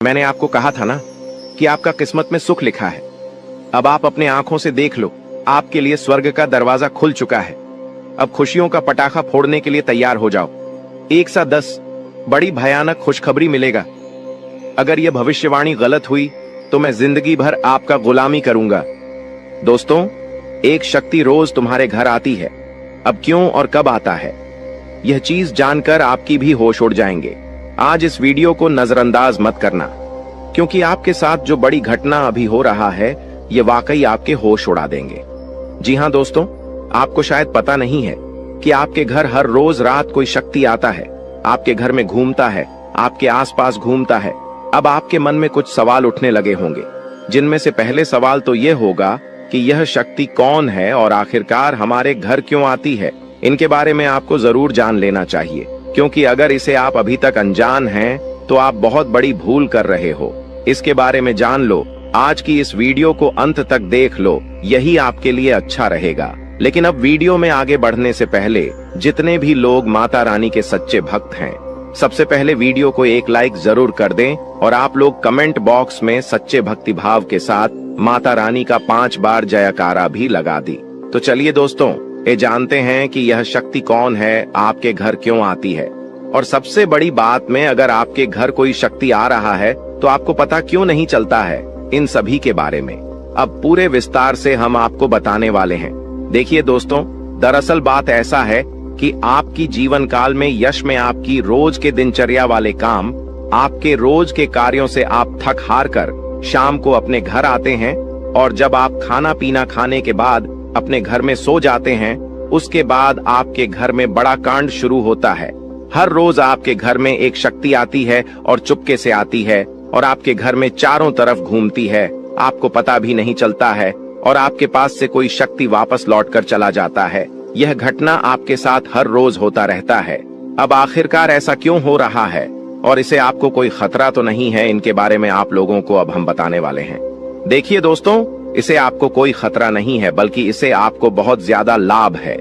मैंने आपको कहा था ना कि आपका किस्मत में सुख लिखा है। अब आप अपने आंखों से देख लो, आपके लिए स्वर्ग का दरवाजा खुल चुका है। अब खुशियों का पटाखा फोड़ने के लिए तैयार हो जाओ। 1 सा 10 बड़ी भयानक खुशखबरी मिलेगा। अगर यह भविष्यवाणी गलत हुई तो मैं जिंदगी भर आपका गुलामी करूंगा। दोस्तों, एक शक्ति रोज तुम्हारे घर आती है। अब क्यों और कब आता है, यह चीज जानकर आपकी भी होश उड़ जाएंगे। आज इस वीडियो को नजरअंदाज मत करना, क्योंकि आपके साथ जो बड़ी घटना अभी हो रहा है ये वाकई आपके होश उड़ा देंगे। जी हाँ दोस्तों, आपको शायद पता नहीं है कि आपके घर हर रोज रात कोई शक्ति आता है, आपके घर में घूमता है, आपके आसपास घूमता है। अब आपके मन में कुछ सवाल उठने लगे होंगे, जिनमें से पहले सवाल तो यह होगा कि यह शक्ति कौन है और आखिरकार हमारे घर क्यों आती है। इनके बारे में आपको जरूर जान लेना चाहिए, क्योंकि अगर इसे आप अभी तक अनजान हैं तो आप बहुत बड़ी भूल कर रहे हो। इसके बारे में जान लो, आज की इस वीडियो को अंत तक देख लो, यही आपके लिए अच्छा रहेगा। लेकिन अब वीडियो में आगे बढ़ने से पहले जितने भी लोग माता रानी के सच्चे भक्त हैं, सबसे पहले वीडियो को एक लाइक जरूर कर दें और आप लोग कमेंट बॉक्स में सच्चे भक्ति भाव के साथ माता रानी का 5 बार जयकारा भी लगा दी। तो चलिए दोस्तों, ये जानते हैं कि यह शक्ति कौन है, आपके घर क्यों आती है, और सबसे बड़ी बात में अगर आपके घर कोई शक्ति आ रहा है तो आपको पता क्यों नहीं चलता है। इन सभी के बारे में अब पूरे विस्तार से हम आपको बताने वाले हैं। देखिए दोस्तों, दरअसल बात ऐसा है कि आपकी जीवन काल में यश में आपकी रोज के दिनचर्या वाले काम, आपके रोज के कार्यों से आप थक हार कर शाम को अपने घर आते हैं, और जब आप खाना पीना खाने के बाद अपने घर में सो जाते हैं, उसके बाद आपके घर में बड़ा कांड शुरू होता है। हर रोज आपके घर में एक शक्ति आती है और चुपके से आती है और आपके घर में चारों तरफ घूमती है, आपको पता भी नहीं चलता है, और आपके पास से कोई शक्ति वापस लौट कर चला जाता है। यह घटना आपके साथ हर रोज होता रहता है। अब आखिरकार ऐसा क्यों हो रहा है और इसे आपको कोई खतरा तो नहीं है, इनके बारे में आप लोगों को अब हम बताने वाले हैं। देखिए दोस्तों, इसे आपको कोई खतरा नहीं है, बल्कि इसे आपको बहुत ज्यादा लाभ है।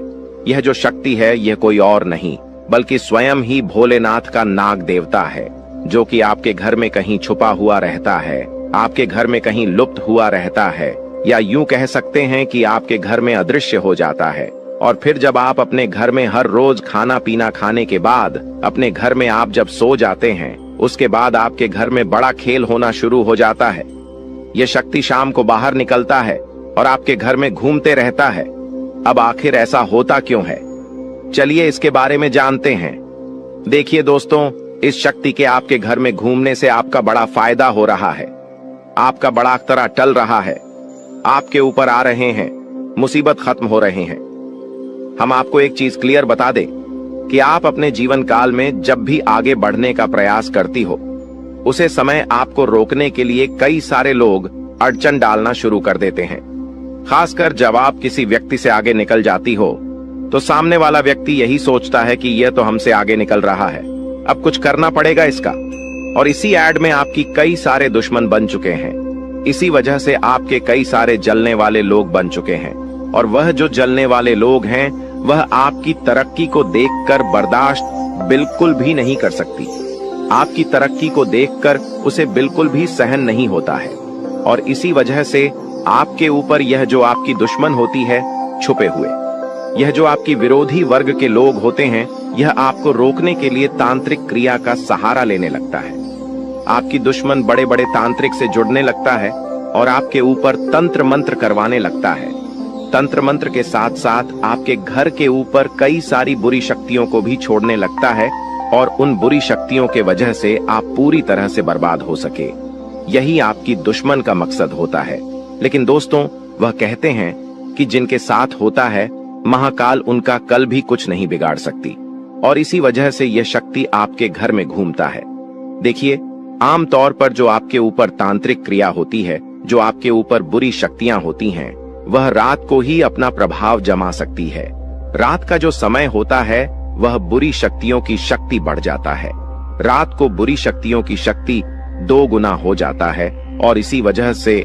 यह जो शक्ति है यह कोई और नहीं बल्कि स्वयं ही भोलेनाथ का नाग देवता है, जो कि आपके घर में कहीं छुपा हुआ रहता है, आपके घर में कहीं लुप्त हुआ रहता है, या यूं कह सकते हैं कि आपके घर में अदृश्य हो जाता है। और फिर जब आप अपने घर में हर रोज खाना पीना खाने के बाद अपने घर में आप जब सो जाते हैं, उसके बाद आपके घर में बड़ा खेल होना शुरू हो जाता है। यह शक्ति शाम को बाहर निकलता है और आपके घर में घूमते रहता है। अब आखिर ऐसा होता क्यों है, चलिए इसके बारे में जानते हैं। देखिए दोस्तों, इस शक्ति के आपके घर में घूमने से आपका बड़ा फायदा हो रहा है, आपका बड़ा अख्तरा टल रहा है, आपके ऊपर आ रहे हैं, मुसीबत खत्म हो रहे हैं। हम आपको एक चीज क्लियर बता दें कि आप अपने जीवन काल में जब भी आगे बढ़ने का प्रयास करती हो, उसे समय आपको रोकने के लिए कई सारे लोग अड़चन डालना शुरू कर देते हैं। खासकर जब आप किसी व्यक्ति से आगे निकल जाती हो तो सामने वाला व्यक्ति यही सोचता है कि यह तो हमसे आगे निकल रहा है, अब कुछ करना पड़ेगा इसका। और इसी एड में आपकी कई सारे दुश्मन बन चुके हैं। इसी वजह से आपके कई सारे जलने वाले लोग बन चुके हैं, और वह जो जलने वाले लोग हैं वह आपकी तरक्की को देखकर बर्दाश्त बिल्कुल भी नहीं कर सकती। आपकी तरक्की को देखकर उसे बिल्कुल भी सहन नहीं होता है, और इसी वजह से आपके ऊपर यह जो आपकी दुश्मन होती है छुपे हुए, यह जो आपकी विरोधी वर्ग के लोग होते हैं, यह आपको रोकने के लिए तांत्रिक क्रिया का सहारा लेने लगता है। आपकी दुश्मन बड़े बड़े तांत्रिक से जुड़ने लगता है और आपके ऊपर तंत्र मंत्र करवाने लगता है। तंत्र मंत्र के साथ साथ आपके घर के ऊपर कई सारी बुरी शक्तियों को भी छोड़ने लगता है, और उन बुरी शक्तियों के वजह से आप पूरी तरह से बर्बाद हो सके। यही आपकी दुश्मन का मकसद होता है। लेकिन दोस्तों, वह कहते हैं कि जिनके साथ होता है महाकाल उनका कल भी कुछ नहीं बिगाड़ सकती, और इसी वजह से यह शक्ति आपके घर में घूमता है। देखिए, आमतौर पर जो आपके ऊपर तांत्रिक क्रिया होती है, जो आपके ऊपर बुरी शक्तियां होती हैं, वह रात को ही अपना प्रभाव जमा सकती है। रात का जो समय होता है वह बुरी शक्तियों की शक्ति बढ़ जाता है। रात को बुरी शक्तियों की शक्ति 2 गुना हो जाता है, और इसी वजह से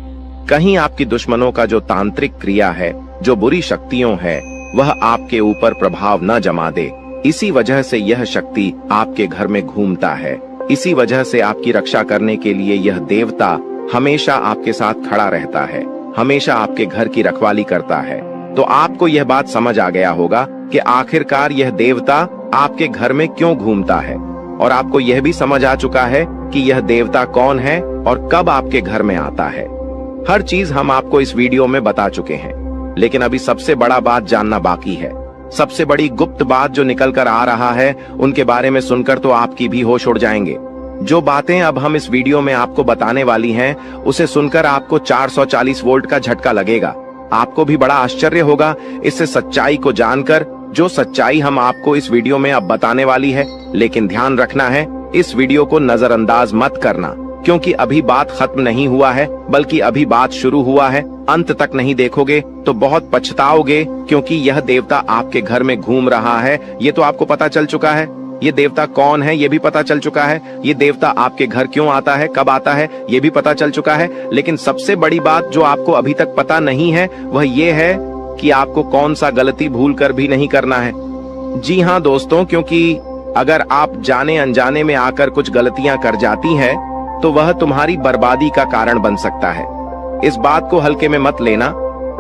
कहीं आपकी दुश्मनों का जो तांत्रिक क्रिया है, जो बुरी शक्तियों है, वह आपके ऊपर प्रभाव न जमा दे। इसी वजह से यह शक्ति आपके घर में घूमता है। इसी वजह से आपकी रक्षा करने के लिए यह देवता हमेशा आपके साथ खड़ा रहता है, हमेशा आपके घर की रखवाली करता है। तो आपको यह बात समझ आ गया होगा कि आखिरकार यह देवता आपके घर में क्यों घूमता है, और आपको यह भी समझ आ चुका है कि यह देवता कौन है और कब आपके घर में आता है। हर चीज हम आपको इस वीडियो में बता चुके हैं, लेकिन अभी सबसे बड़ा बात जानना बाकी है। सबसे बड़ी गुप्त बात जो निकल कर आ रहा है, उनके बारे में सुनकर तो आपकी भी होश उड़ जाएंगे। जो बातें अब हम इस वीडियो में आपको बताने वाली हैं, उसे सुनकर आपको 440 वोल्ट का झटका लगेगा। आपको भी बड़ा आश्चर्य होगा इससे सच्चाई को जानकर, जो सच्चाई हम आपको इस वीडियो में अब बताने वाली है। लेकिन ध्यान रखना है, इस वीडियो को नजरअंदाज मत करना, क्योंकि अभी बात खत्म नहीं हुआ है, बल्कि अभी बात शुरू हुआ है। अंत तक नहीं देखोगे तो बहुत पछताओगे, क्योंकि यह देवता आपके घर में घूम रहा है, ये तो आपको पता चल चुका है। ये देवता कौन है ये भी पता चल चुका है। ये देवता आपके घर क्यों आता है, कब आता है, ये भी पता चल चुका है। लेकिन सबसे बड़ी बात जो आपको अभी तक पता नहीं है, वह ये है कि आपको कौन सा गलती भूल कर भी नहीं करना है। जी हाँ दोस्तों, क्योंकि अगर आप जाने अनजाने में आकर कुछ गलतियां कर जाती हैं, तो वह तुम्हारी बर्बादी का कारण बन सकता है। इस बात को हल्के में मत लेना,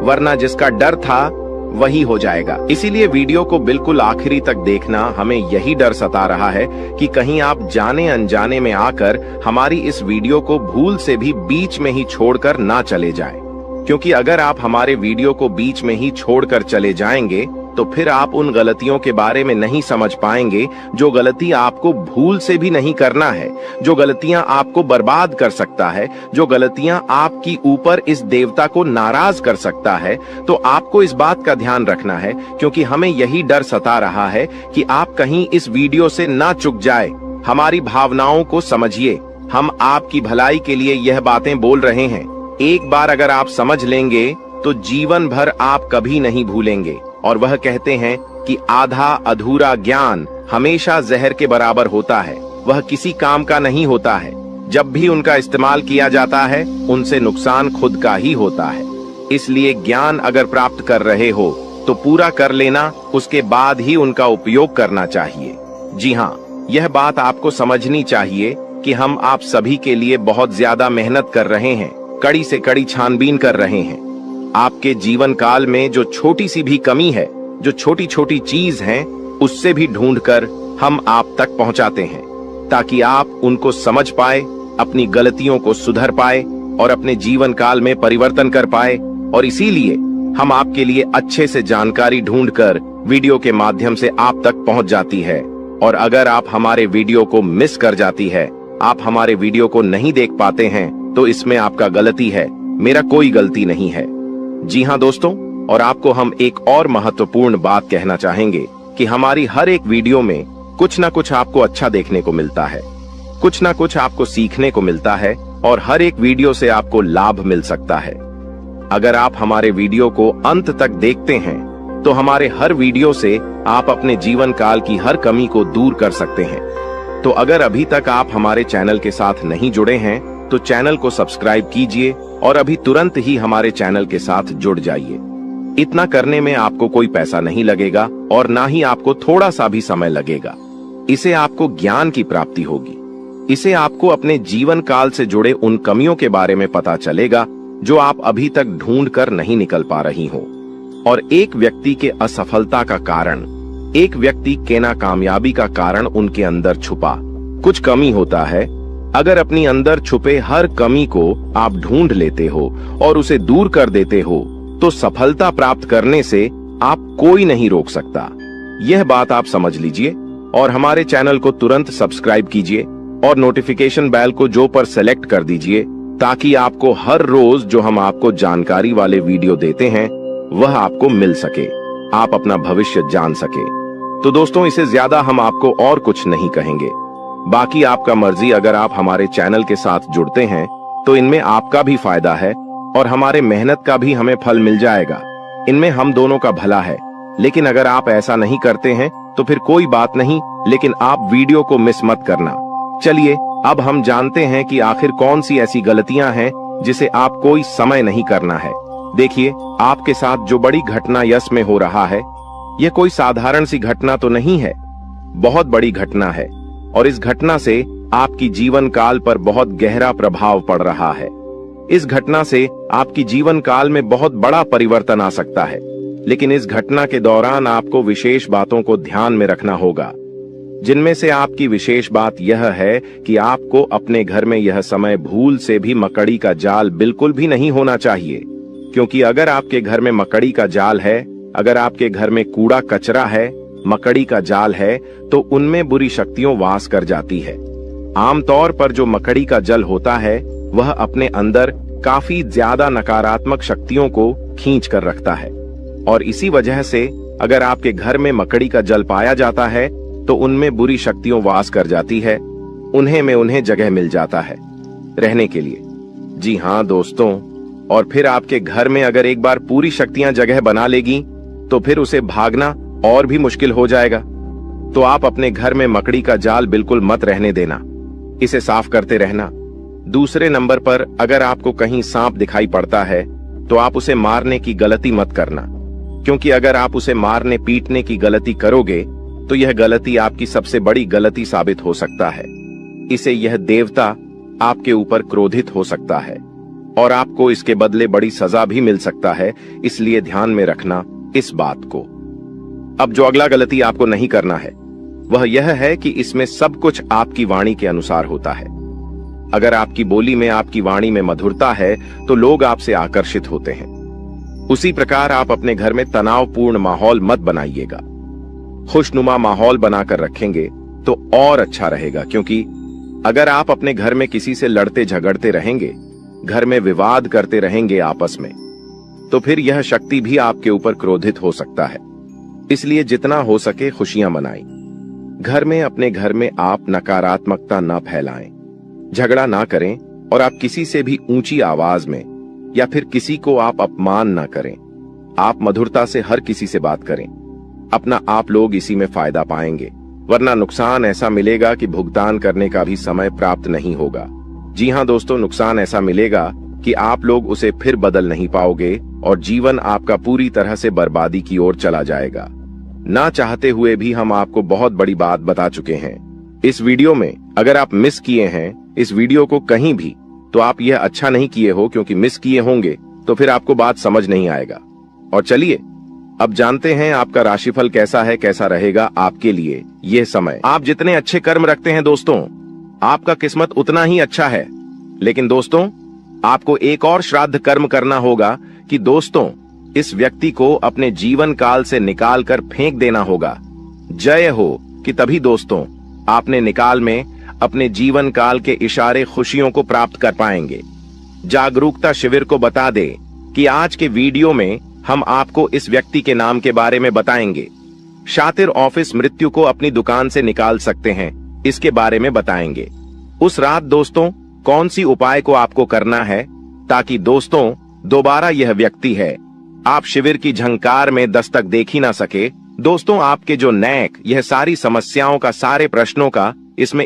वरना जिसका डर था वही हो जाएगा। इसीलिए वीडियो को बिल्कुल आखिरी तक देखना। हमें यही डर सता रहा है कि कहीं आप जाने अनजाने में आकर हमारी इस वीडियो को भूल से भी बीच में ही छोड़कर ना चले जाएं। क्योंकि अगर आप हमारे वीडियो को बीच में ही छोड़कर चले जाएंगे, तो फिर आप उन गलतियों के बारे में नहीं समझ पाएंगे जो गलती आपको भूल से भी नहीं करना है, जो गलतियां आपको बर्बाद कर सकता है, जो गलतियां आपकी ऊपर इस देवता को नाराज कर सकता है। तो आपको इस बात का ध्यान रखना है, क्योंकि हमें यही डर सता रहा है कि आप कहीं इस वीडियो से ना चूक जाए। हमारी भावनाओं को समझिए, हम आपकी भलाई के लिए यह बातें बोल रहे हैं। एक बार अगर आप समझ लेंगे तो जीवन भर आप कभी नहीं भूलेंगे। और वह कहते हैं कि आधा अधूरा ज्ञान हमेशा जहर के बराबर होता है, वह किसी काम का नहीं होता है। जब भी उनका इस्तेमाल किया जाता है, उनसे नुकसान खुद का ही होता है। इसलिए ज्ञान अगर प्राप्त कर रहे हो तो पूरा कर लेना, उसके बाद ही उनका उपयोग करना चाहिए। जी हाँ, यह बात आपको समझनी चाहिए कि हम आप सभी के लिए बहुत ज्यादा मेहनत कर रहे हैं, कड़ी से कड़ी छानबीन कर रहे हैं। आपके जीवन काल में जो छोटी सी भी कमी है, जो छोटी छोटी चीज है, उससे भी ढूंढकर हम आप तक पहुंचाते हैं, ताकि आप उनको समझ पाए, अपनी गलतियों को सुधर पाए और अपने जीवन काल में परिवर्तन कर पाए। और इसीलिए हम आपके लिए अच्छे से जानकारी ढूंढकर वीडियो के माध्यम से आप तक पहुंच जाती है। और अगर आप हमारे वीडियो को मिस कर जाती है, आप हमारे वीडियो को नहीं देख पाते हैं, तो इसमें आपका गलती है, मेरा कोई गलती नहीं है। जी हाँ दोस्तों, और आपको हम एक और महत्वपूर्ण बात कहना चाहेंगे कि हमारी हर एक वीडियो में कुछ ना कुछ आपको अच्छा देखने को मिलता है, कुछ ना कुछ आपको सीखने को मिलता है, और हर एक वीडियो से आपको लाभ मिल सकता है। अगर आप हमारे वीडियो को अंत तक देखते हैं, तो हमारे हर वीडियो से आप अपने जीवन काल की हर कमी को दूर कर सकते हैं। तो अगर अभी तक आप हमारे चैनल के साथ नहीं जुड़े हैं, तो चैनल को सब्सक्राइब कीजिए और अभी तुरंत ही हमारे चैनल के साथ जुड़ जाइए। इतना करने में आपको कोई पैसा नहीं लगेगा और ना ही आपको थोड़ा सा भी समय लगेगा। इसे आपको ज्ञान की प्राप्ति होगी। इसे आपको अपने जीवन काल से जुड़े उन कमियों के बारे में पता चलेगा जो आप अभी तक ढूंढ कर नहीं निकल पा रही हो। और एक व्यक्ति के असफलता का कारण, एक व्यक्ति के नाकामयाबी का कारण उनके अंदर छुपा कुछ कमी होता है। अगर अपनी अंदर छुपे हर कमी को आप ढूंढ लेते हो और उसे दूर कर देते हो, तो सफलता प्राप्त करने से आप कोई नहीं रोक सकता। यह बात आप समझ लीजिए और हमारे चैनल को तुरंत सब्सक्राइब कीजिए और नोटिफिकेशन बेल को जो पर सेलेक्ट कर दीजिए, ताकि आपको हर रोज जो हम आपको जानकारी वाले वीडियो देते हैं वह आपको मिल सके, आप अपना भविष्य जान सके। तो दोस्तों, इसे ज्यादा हम आपको और कुछ नहीं कहेंगे। बाकी आपका मर्जी। अगर आप हमारे चैनल के साथ जुड़ते हैं तो इनमें आपका भी फायदा है और हमारे मेहनत का भी हमें फल मिल जाएगा। इनमें हम दोनों का भला है। लेकिन अगर आप ऐसा नहीं करते हैं तो फिर कोई बात नहीं, लेकिन आप वीडियो को मिस मत करना। चलिए अब हम जानते हैं कि आखिर कौन सी ऐसी गलतियां हैं जिसे आप कोई समय नहीं करना है। देखिए, आपके साथ जो बड़ी घटना यश में हो रहा है, यह कोई साधारण सी घटना तो नहीं है, बहुत बड़ी घटना है। और इस घटना से आपकी जीवन काल पर बहुत गहरा प्रभाव पड़ रहा है। इस घटना से आपकी जीवन काल में बहुत बड़ा परिवर्तन आ सकता है, लेकिन इस घटना के दौरान आपको विशेष बातों को ध्यान में रखना होगा, जिनमें से आपकी विशेष बात यह है कि आपको अपने घर में यह समय भूल से भी मकड़ी का जाल बिल्कुल भी नहीं होना चाहिए, क्योंकि अगर आपके घर में मकड़ी का जाल है, अगर आपके घर में कूड़ा कचरा है, मकड़ी का जाल है, तो उनमें बुरी शक्तियां वास कर जाती है। आमतौर पर जो मकड़ी का जल होता है वह अपने अंदर काफी ज्यादा नकारात्मक शक्तियों को खींच कर रखता है, और इसी वजह से अगर आपके घर में मकड़ी का जल पाया जाता है तो उनमें बुरी शक्तियां वास कर जाती है, उन्हें जगह मिल जाता है रहने के लिए। जी हाँ दोस्तों, और फिर आपके घर में अगर एक बार पूरी शक्तियां जगह बना लेगी तो फिर उसे भागना और भी मुश्किल हो जाएगा। तो आप अपने घर में मकड़ी का जाल बिल्कुल मत रहने देना, इसे साफ करते रहना। दूसरे नंबर पर, अगर आपको कहीं सांप दिखाई पड़ता है तो आप उसे मारने की गलती मत करना, क्योंकि अगर आप उसे मारने पीटने की गलती करोगे तो यह गलती आपकी सबसे बड़ी गलती साबित हो सकता है। इसे यह देवता आपके ऊपर क्रोधित हो सकता है और आपको इसके बदले बड़ी सजा भी मिल सकता है, इसलिए ध्यान में रखना इस बात को। अब जो अगला गलती आपको नहीं करना है वह यह है कि इसमें सब कुछ आपकी वाणी के अनुसार होता है। अगर आपकी बोली में, आपकी वाणी में मधुरता है तो लोग आपसे आकर्षित होते हैं। उसी प्रकार आप अपने घर में तनावपूर्ण माहौल मत बनाइएगा, खुशनुमा माहौल बनाकर रखेंगे तो और अच्छा रहेगा, क्योंकि अगर आप अपने घर में किसी से लड़ते झगड़ते रहेंगे, घर में विवाद करते रहेंगे आपस में, तो फिर यह शक्ति भी आपके ऊपर क्रोधित हो सकता है। इसलिए जितना हो सके खुशियां मनाएं। घर में, अपने घर में आप नकारात्मकता न फैलाएं, झगड़ा ना करें, और आप किसी से भी ऊंची आवाज में या फिर किसी को आप अपमान ना करें। आप मधुरता से हर किसी से बात करें, अपना आप लोग इसी में फायदा पाएंगे, वरना नुकसान ऐसा मिलेगा कि भुगतान करने का भी समय प्राप्त नहीं होगा। जी हाँ दोस्तों, नुकसान ऐसा मिलेगा कि आप लोग उसे फिर बदल नहीं पाओगे और जीवन आपका पूरी तरह से बर्बादी की ओर चला जाएगा। ना चाहते हुए भी हम आपको बहुत बड़ी बात बता चुके हैं इस वीडियो में। अगर आप मिस किए हैं इस वीडियो को कहीं भी, तो आप यह अच्छा नहीं किए हो, क्योंकि मिस किए होंगे तो फिर आपको बात समझ नहीं आएगा। और चलिए अब जानते हैं आपका राशिफल कैसा है, कैसा रहेगा आपके लिए यह समय। आप जितने अच्छे कर्म रखते हैं दोस्तों, आपका किस्मत उतना ही अच्छा है। लेकिन दोस्तों, आपको एक और श्राद्ध कर्म करना होगा कि दोस्तों, इस व्यक्ति को अपने जीवन काल से निकाल कर फेंक देना होगा। जय हो कि तभी दोस्तों आपने निकाल में अपने जीवन काल के इशारे खुशियों को प्राप्त कर पाएंगे। जागरूकता शिविर को बता दे कि आज के वीडियो में हम आपको इस व्यक्ति के नाम के बारे में बताएंगे। शातिर ऑफिस मृत्यु को अपनी दुकान से निकाल सकते हैं, इसके बारे में बताएंगे। उस रात दोस्तों कौन सी उपाय को आपको करना है ताकि दोस्तों दोबारा यह व्यक्ति है आप शिविर की झंकार में दस्तक देख ही ना सके। दोस्तों, आपके जो नैक, यह सारी समस्याओं का, सारे प्रश्नों का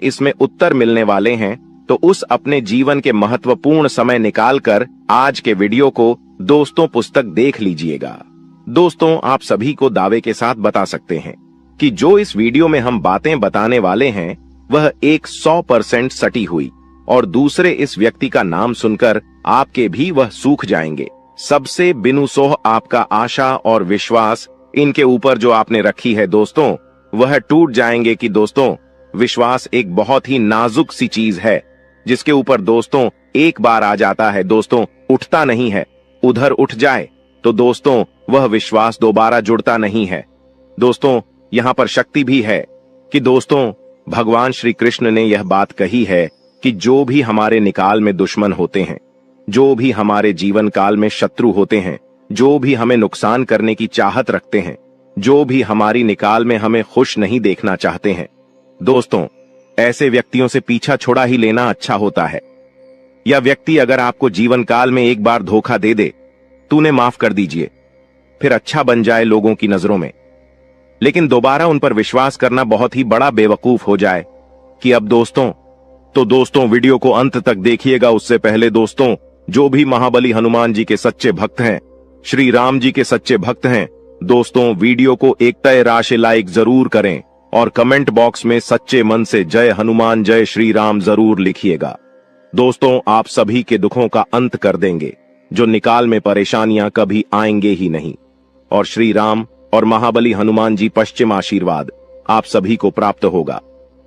इसमें उत्तर मिलने वाले हैं। तो उस अपने जीवन के महत्वपूर्ण समय निकालकर आज के वीडियो को दोस्तों पुस्तक देख लीजिएगा। दोस्तों, आप सभी को दावे के साथ बता सकते हैं कि जो इस वीडियो में हम बातें बताने वाले हैं वह 100% सटी हुई, और दूसरे इस व्यक्ति का नाम सुनकर आपके भी वह सूख जाएंगे। सबसे बिनु सोह आपका आशा और विश्वास इनके ऊपर जो आपने रखी है दोस्तों, वह टूट जाएंगे। कि दोस्तों, विश्वास एक बहुत ही नाजुक सी चीज है, जिसके ऊपर दोस्तों एक बार आ जाता है दोस्तों उठता नहीं है। उधर उठ जाए तो दोस्तों वह विश्वास दोबारा जुड़ता नहीं है। दोस्तों, यहाँ पर शक्ति भी है कि दोस्तों भगवान श्री कृष्ण ने यह बात कही है कि जो भी हमारे निकाल में दुश्मन होते हैं, जो भी हमारे जीवन काल में शत्रु होते हैं, जो भी हमें नुकसान करने की चाहत रखते हैं, जो भी हमारी निकाल में हमें खुश नहीं देखना चाहते हैं, दोस्तों ऐसे व्यक्तियों से पीछा छोड़ा ही लेना अच्छा होता है। यह व्यक्ति अगर आपको जीवन काल में एक बार धोखा दे दे, तूने माफ कर दीजिए, फिर अच्छा बन जाए लोगों की नजरों में, लेकिन दोबारा उन पर विश्वास करना बहुत ही बड़ा बेवकूफ हो जाए कि अब दोस्तों वीडियो को अंत तक देखिएगा। उससे पहले दोस्तों, जो भी महाबली हनुमान जी के सच्चे भक्त हैं, श्री राम जी के सच्चे भक्त हैं, दोस्तों वीडियो को एक तय राशि लाइक जरूर करें और कमेंट बॉक्स में सच्चे मन से जय हनुमान जय श्री राम जरूर लिखिएगा। दोस्तों, आप सभी के दुखों का अंत कर देंगे, जो निकाल में परेशानियां कभी आएंगे ही नहीं। और श्री राम और महाबली हनुमान जी पश्चिम आशीर्वाद आप सभी को प्राप्त होगा।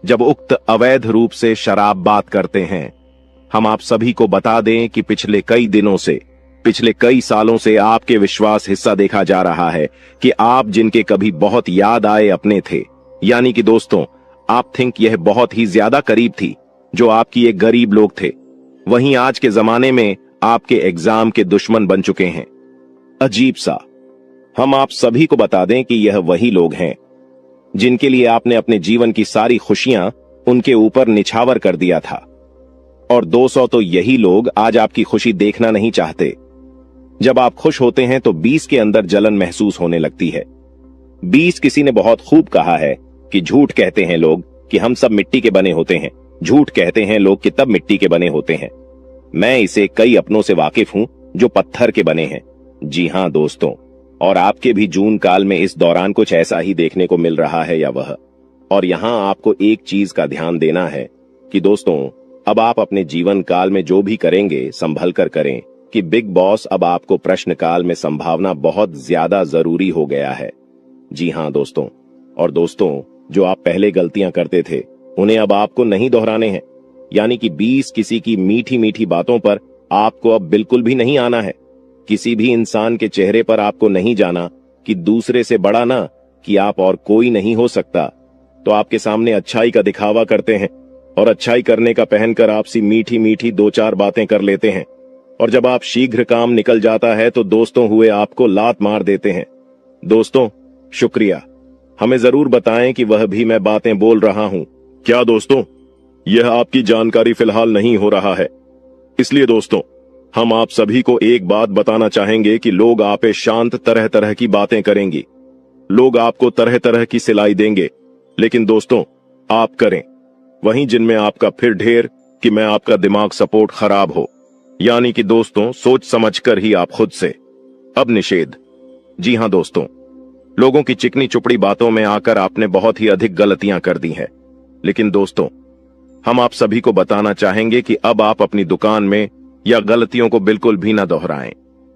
जब उक्त अवैध रूप से शराब बात करते हैं, हम आप सभी को बता दें कि पिछले कई दिनों से, पिछले कई सालों से आपके विश्वास हिस्सा देखा जा रहा है कि आप जिनके कभी बहुत याद आए अपने थे, यानी कि दोस्तों आप थिंक यह बहुत ही ज्यादा करीब थी, जो आपकी एक गरीब लोग थे, वहीं आज के जमाने में आपके एग्जाम के दुश्मन बन चुके हैं। अजीब सा। हम आप सभी को बता दें कि यह वही लोग हैं जिनके लिए आपने अपने जीवन की सारी खुशियां उनके ऊपर निछावर कर दिया था। और 200 तो यही लोग आज आपकी खुशी देखना नहीं चाहते। जब आप खुश होते हैं तो 20 के अंदर जलन महसूस होने लगती है। 20 किसी ने बहुत खूब कहा है कि झूठ कहते हैं लोग कि हम सब मिट्टी के बने होते हैं, झूठ कहते हैं लोग कि तब मिट्टी के बने होते हैं। मैं इसे कई अपनों से वाकिफ हूं जो पत्थर के बने हैं। जी हां दोस्तों, और आपके भी जून काल में इस दौरान कुछ ऐसा ही देखने को मिल रहा है या वह। और यहां आपको एक चीज का ध्यान देना है कि दोस्तों अब आप अपने जीवन काल में जो भी करेंगे संभल कर करें, कि बिग बॉस अब आपको प्रश्न काल में संभावना बहुत ज्यादा जरूरी हो गया है। जी हां दोस्तों, और दोस्तों जो आप पहले गलतियां करते थे उन्हें अब आपको नहीं दोहराने हैं, यानी कि 20 किसी की मीठी मीठी बातों पर आपको अब बिल्कुल भी नहीं आना है। किसी भी इंसान के चेहरे पर आपको नहीं जाना कि दूसरे से बड़ा ना कि आप और कोई नहीं हो सकता, तो आपके सामने अच्छाई का दिखावा करते हैं और अच्छाई करने का पहनकर आपसी मीठी मीठी 2-4 बातें कर लेते हैं। और जब आप शीघ्र काम निकल जाता है तो दोस्तों हुए आपको लात मार देते हैं। दोस्तों शुक्रिया, हमें जरूर बताएं कि वह भी मैं बातें बोल रहा हूं क्या। दोस्तों यह आपकी जानकारी फिलहाल नहीं हो रहा है, इसलिए दोस्तों हम आप सभी को एक बात बताना चाहेंगे कि लोग आप पे शांत तरह तरह की बातें करेंगी, लोग आपको तरह तरह की सिलाई देंगे, लेकिन दोस्तों आप करें वहीं जिनमें आपका फिर ढेर कि मैं आपका दिमाग सपोर्ट खराब हो, यानी कि दोस्तों सोच समझकर ही आप खुद से। अब निषेध। जी हां दोस्तों, लोगों की चिकनी चुपड़ी बातों में आकर आपने बहुत ही अधिक गलतियां कर दी हैं, लेकिन दोस्तों हम आप सभी को बताना चाहेंगे कि अब आप अपनी दुकान में या गलतियों को बिल्कुल भी ना दोहराएं।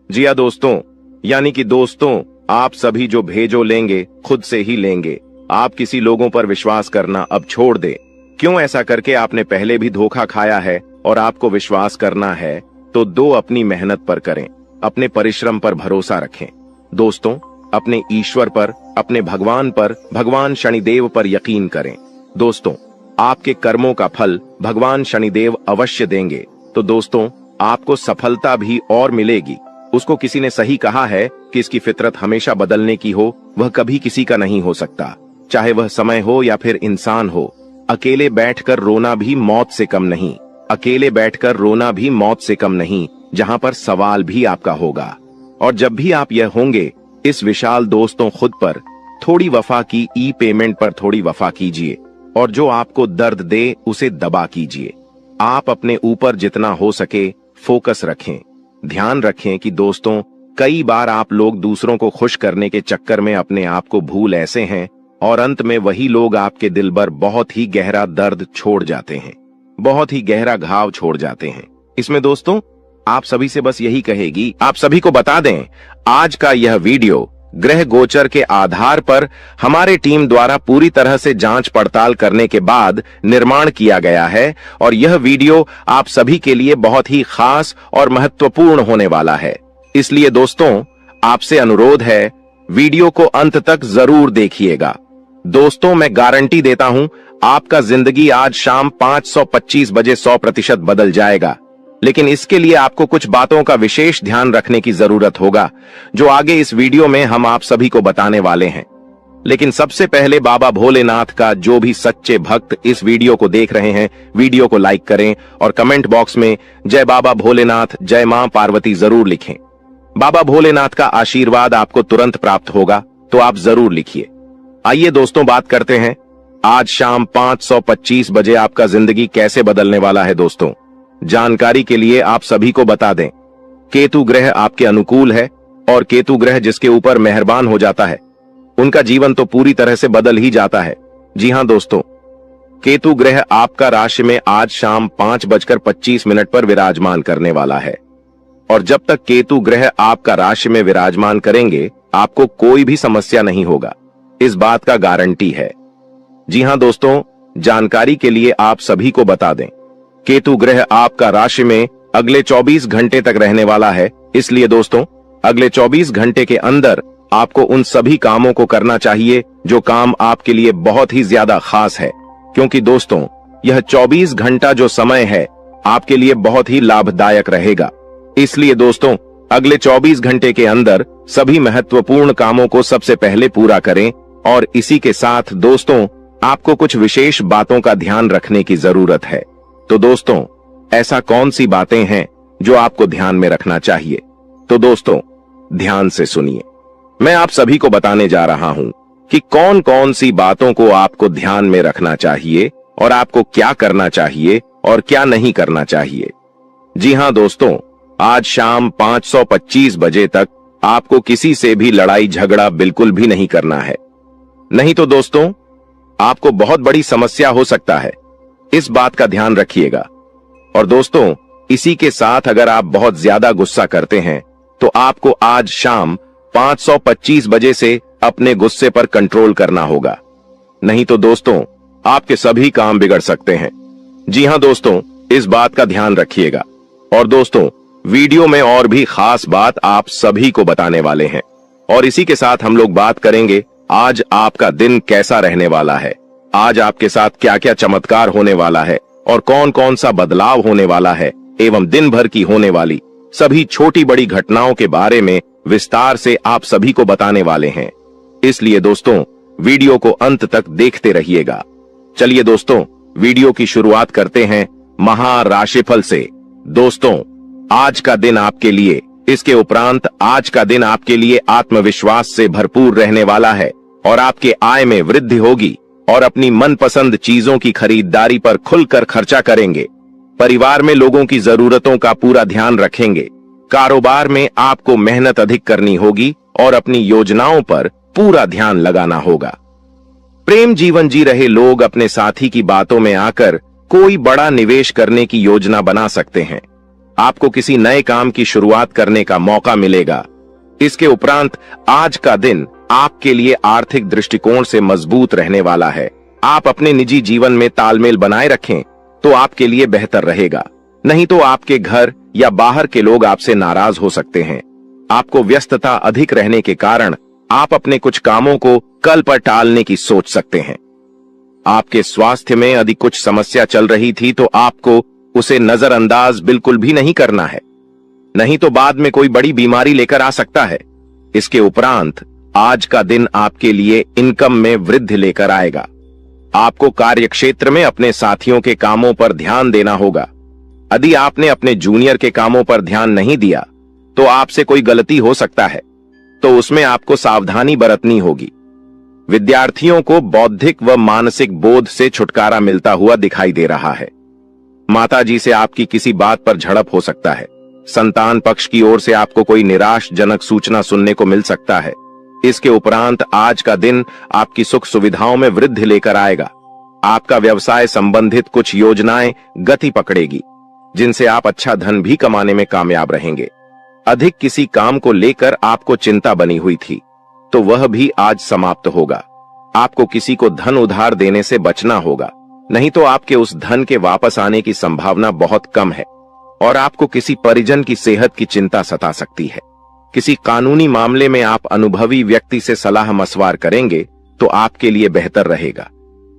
जी हां दोस्तों, यानी कि दोस्तों आप सभी जो भेजो लेंगे खुद से ही लेंगे। आप किसी लोगों पर विश्वास करना अब छोड़ दें। क्यों ऐसा करके आपने पहले भी धोखा खाया है और आपको विश्वास करना है तो दो अपनी मेहनत पर करें, अपने परिश्रम पर भरोसा रखें। दोस्तों अपने ईश्वर पर, अपने भगवान पर, भगवान शनिदेव पर यकीन करें। दोस्तों आपके कर्मों का फल भगवान शनिदेव अवश्य देंगे। तो दोस्तों आपको सफलता भी और मिलेगी। उसको किसी ने सही कहा है कि इसकी फितरत हमेशा बदलने की हो, वह कभी किसी का नहीं हो सकता, चाहे वह समय हो या फिर इंसान हो। अकेले बैठकर रोना भी मौत से कम नहीं, अकेले बैठकर रोना भी मौत से कम नहीं, जहां पर सवाल भी आपका होगा। और जब भी आप यह होंगे, इस विशाल दोस्तों खुद पर थोड़ी वफा की ई पेमेंट पर थोड़ी वफा कीजिए, और जो आपको दर्द दे उसे दबा कीजिए। आप अपने ऊपर जितना हो सके फोकस रखें। ध्यान रखें कि दोस्तों कई बार आप लोग दूसरों को खुश करने के चक्कर में अपने आप को भूल ऐसे हैं, और अंत में वही लोग आपके दिल पर बहुत ही गहरा दर्द छोड़ जाते हैं, बहुत ही गहरा घाव छोड़ जाते हैं। इसमें दोस्तों आप सभी से बस यही कहेगी, आप सभी को बता दें आज का यह वीडियो ग्रह गोचर के आधार पर हमारे टीम द्वारा पूरी तरह से जांच पड़ताल करने के बाद निर्माण किया गया है, और यह वीडियो आप सभी के लिए बहुत ही खास और महत्वपूर्ण होने वाला है। इसलिए दोस्तों आपसे अनुरोध है वीडियो को अंत तक जरूर देखिएगा। दोस्तों मैं गारंटी देता हूं आपका जिंदगी आज शाम 5:25 बजे 100% बदल जाएगा, लेकिन इसके लिए आपको कुछ बातों का विशेष ध्यान रखने की जरूरत होगा, जो आगे इस वीडियो में हम आप सभी को बताने वाले हैं। लेकिन सबसे पहले बाबा भोलेनाथ का जो भी सच्चे भक्त इस वीडियो को देख रहे हैं, वीडियो को लाइक करें और कमेंट बॉक्स में जय बाबा भोलेनाथ, जय मां पार्वती जरूर लिखें। बाबा भोलेनाथ का आशीर्वाद आपको तुरंत प्राप्त होगा, तो आप जरूर लिखिए। आइए दोस्तों बात करते हैं आज शाम 5:25 बजे आपका जिंदगी कैसे बदलने वाला है। दोस्तों जानकारी के लिए आप सभी को बता दें, केतु ग्रह आपके अनुकूल है, और केतु ग्रह जिसके ऊपर मेहरबान हो जाता है उनका जीवन तो पूरी तरह से बदल ही जाता है। जी हां दोस्तों, केतु ग्रह आपका राशि में आज शाम 5:25 पर विराजमान करने वाला है। और जब तक केतु ग्रह आपका राशि में विराजमान करेंगे, आपको कोई भी समस्या नहीं होगा, इस बात का गारंटी है। जी हां दोस्तों, जानकारी के लिए आप सभी को बता दें, केतु ग्रह आपका राशि में अगले 24 घंटे तक रहने वाला है। इसलिए दोस्तों, अगले 24 घंटे के अंदर आपको उन सभी कामों को करना चाहिए जो काम आपके लिए बहुत ही ज्यादा खास है, क्योंकि दोस्तों यह 24 घंटा जो समय है आपके लिए बहुत ही लाभदायक रहेगा। इसलिए दोस्तों, अगले 24 घंटे के अंदर सभी महत्वपूर्ण कामों को सबसे पहले पूरा करें। और इसी के साथ दोस्तों, आपको कुछ विशेष बातों का ध्यान रखने की जरूरत है। तो दोस्तों, ऐसा कौन सी बातें हैं जो आपको ध्यान में रखना चाहिए? तो दोस्तों, ध्यान से सुनिए। मैं आप सभी को बताने जा रहा हूं कि कौन कौन सी बातों को आपको ध्यान में रखना चाहिए और आपको क्या करना चाहिए और क्या नहीं करना चाहिए। जी हां दोस्तों, आज शाम 5:25 बजे तक आपको किसी से भी लड़ाई झगड़ा बिल्कुल भी नहीं करना है, नहीं तो दोस्तों आपको बहुत बड़ी समस्या हो सकता है। इस बात का ध्यान रखिएगा। और दोस्तों, इसी के साथ अगर आप बहुत ज्यादा गुस्सा करते हैं तो आपको आज शाम 5:25 बजे से अपने गुस्से पर कंट्रोल करना होगा, नहीं तो दोस्तों आपके सभी काम बिगड़ सकते हैं। जी हां दोस्तों, इस बात का ध्यान रखिएगा। और दोस्तों, वीडियो में और भी खास बात आप सभी को बताने वाले हैं। और इसी के साथ हम लोग बात करेंगे आज आपका दिन कैसा रहने वाला है, आज आपके साथ क्या क्या चमत्कार होने वाला है और कौन कौन सा बदलाव होने वाला है, एवं दिन भर की होने वाली सभी छोटी बड़ी घटनाओं के बारे में विस्तार से आप सभी को बताने वाले हैं। इसलिए दोस्तों, वीडियो को अंत तक देखते रहिएगा। चलिए दोस्तों, वीडियो की शुरुआत करते हैं महाराशिफल से। दोस्तों, आज का दिन आपके लिए, इसके उपरांत आज का दिन आपके लिए आत्मविश्वास से भरपूर रहने वाला है और आपके आय में वृद्धि होगी और अपनी मनपसंद चीजों की खरीदारी पर खुलकर खर्चा करेंगे। परिवार में लोगों की जरूरतों का पूरा ध्यान रखेंगे। कारोबार में आपको मेहनत अधिक करनी होगी और अपनी योजनाओं पर पूरा ध्यान लगाना होगा। प्रेम जीवन जी रहे लोग अपने साथी की बातों में आकर कोई बड़ा निवेश करने की योजना बना सकते हैं। आपको किसी नए काम की शुरुआत करने का मौका मिलेगा। इसके उपरांत आज का दिन आपके लिए आर्थिक दृष्टिकोण से मजबूत रहने वाला है। आप अपने निजी जीवन में तालमेल बनाए रखें तो आपके लिए बेहतर रहेगा, नहीं तो आपके घर या बाहर के लोग आपसे नाराज हो सकते हैं। आपको व्यस्तता अधिक रहने के कारण आप अपने कुछ कामों को कल पर टालने की सोच सकते हैं। आपके स्वास्थ्य में यदि कुछ समस्या चल रही थी तो आपको उसे नजरअंदाज बिल्कुल भी नहीं करना है, नहीं तो बाद में कोई बड़ी बीमारी लेकर आ सकता है। इसके उपरांत आज का दिन आपके लिए इनकम में वृद्धि लेकर आएगा। आपको कार्यक्षेत्र में अपने साथियों के कामों पर ध्यान देना होगा। यदि आपने अपने जूनियर के कामों पर ध्यान नहीं दिया तो आपसे कोई गलती हो सकता है, तो उसमें आपको सावधानी बरतनी होगी। विद्यार्थियों को बौद्धिक व मानसिक बोध से छुटकारा मिलता हुआ दिखाई दे रहा है। माताजी से आपकी किसी बात पर झड़प हो सकता है। संतान पक्ष की ओर से आपको कोई निराशजनक सूचना सुनने को मिल सकता है। इसके उपरांत आज का दिन आपकी सुख सुविधाओं में वृद्धि लेकर आएगा। आपका व्यवसाय संबंधित कुछ योजनाएं गति पकड़ेगी, जिनसे आप अच्छा धन भी कमाने में कामयाब रहेंगे। अधिक किसी काम को लेकर आपको चिंता बनी हुई थी तो वह भी आज समाप्त होगा। आपको किसी को धन उधार देने से बचना होगा, नहीं तो आपके उस धन के वापस आने की संभावना बहुत कम है। और आपको किसी परिजन की सेहत की चिंता सता सकती है। किसी कानूनी मामले में आप अनुभवी व्यक्ति से सलाह मशवरा करेंगे तो आपके लिए बेहतर रहेगा।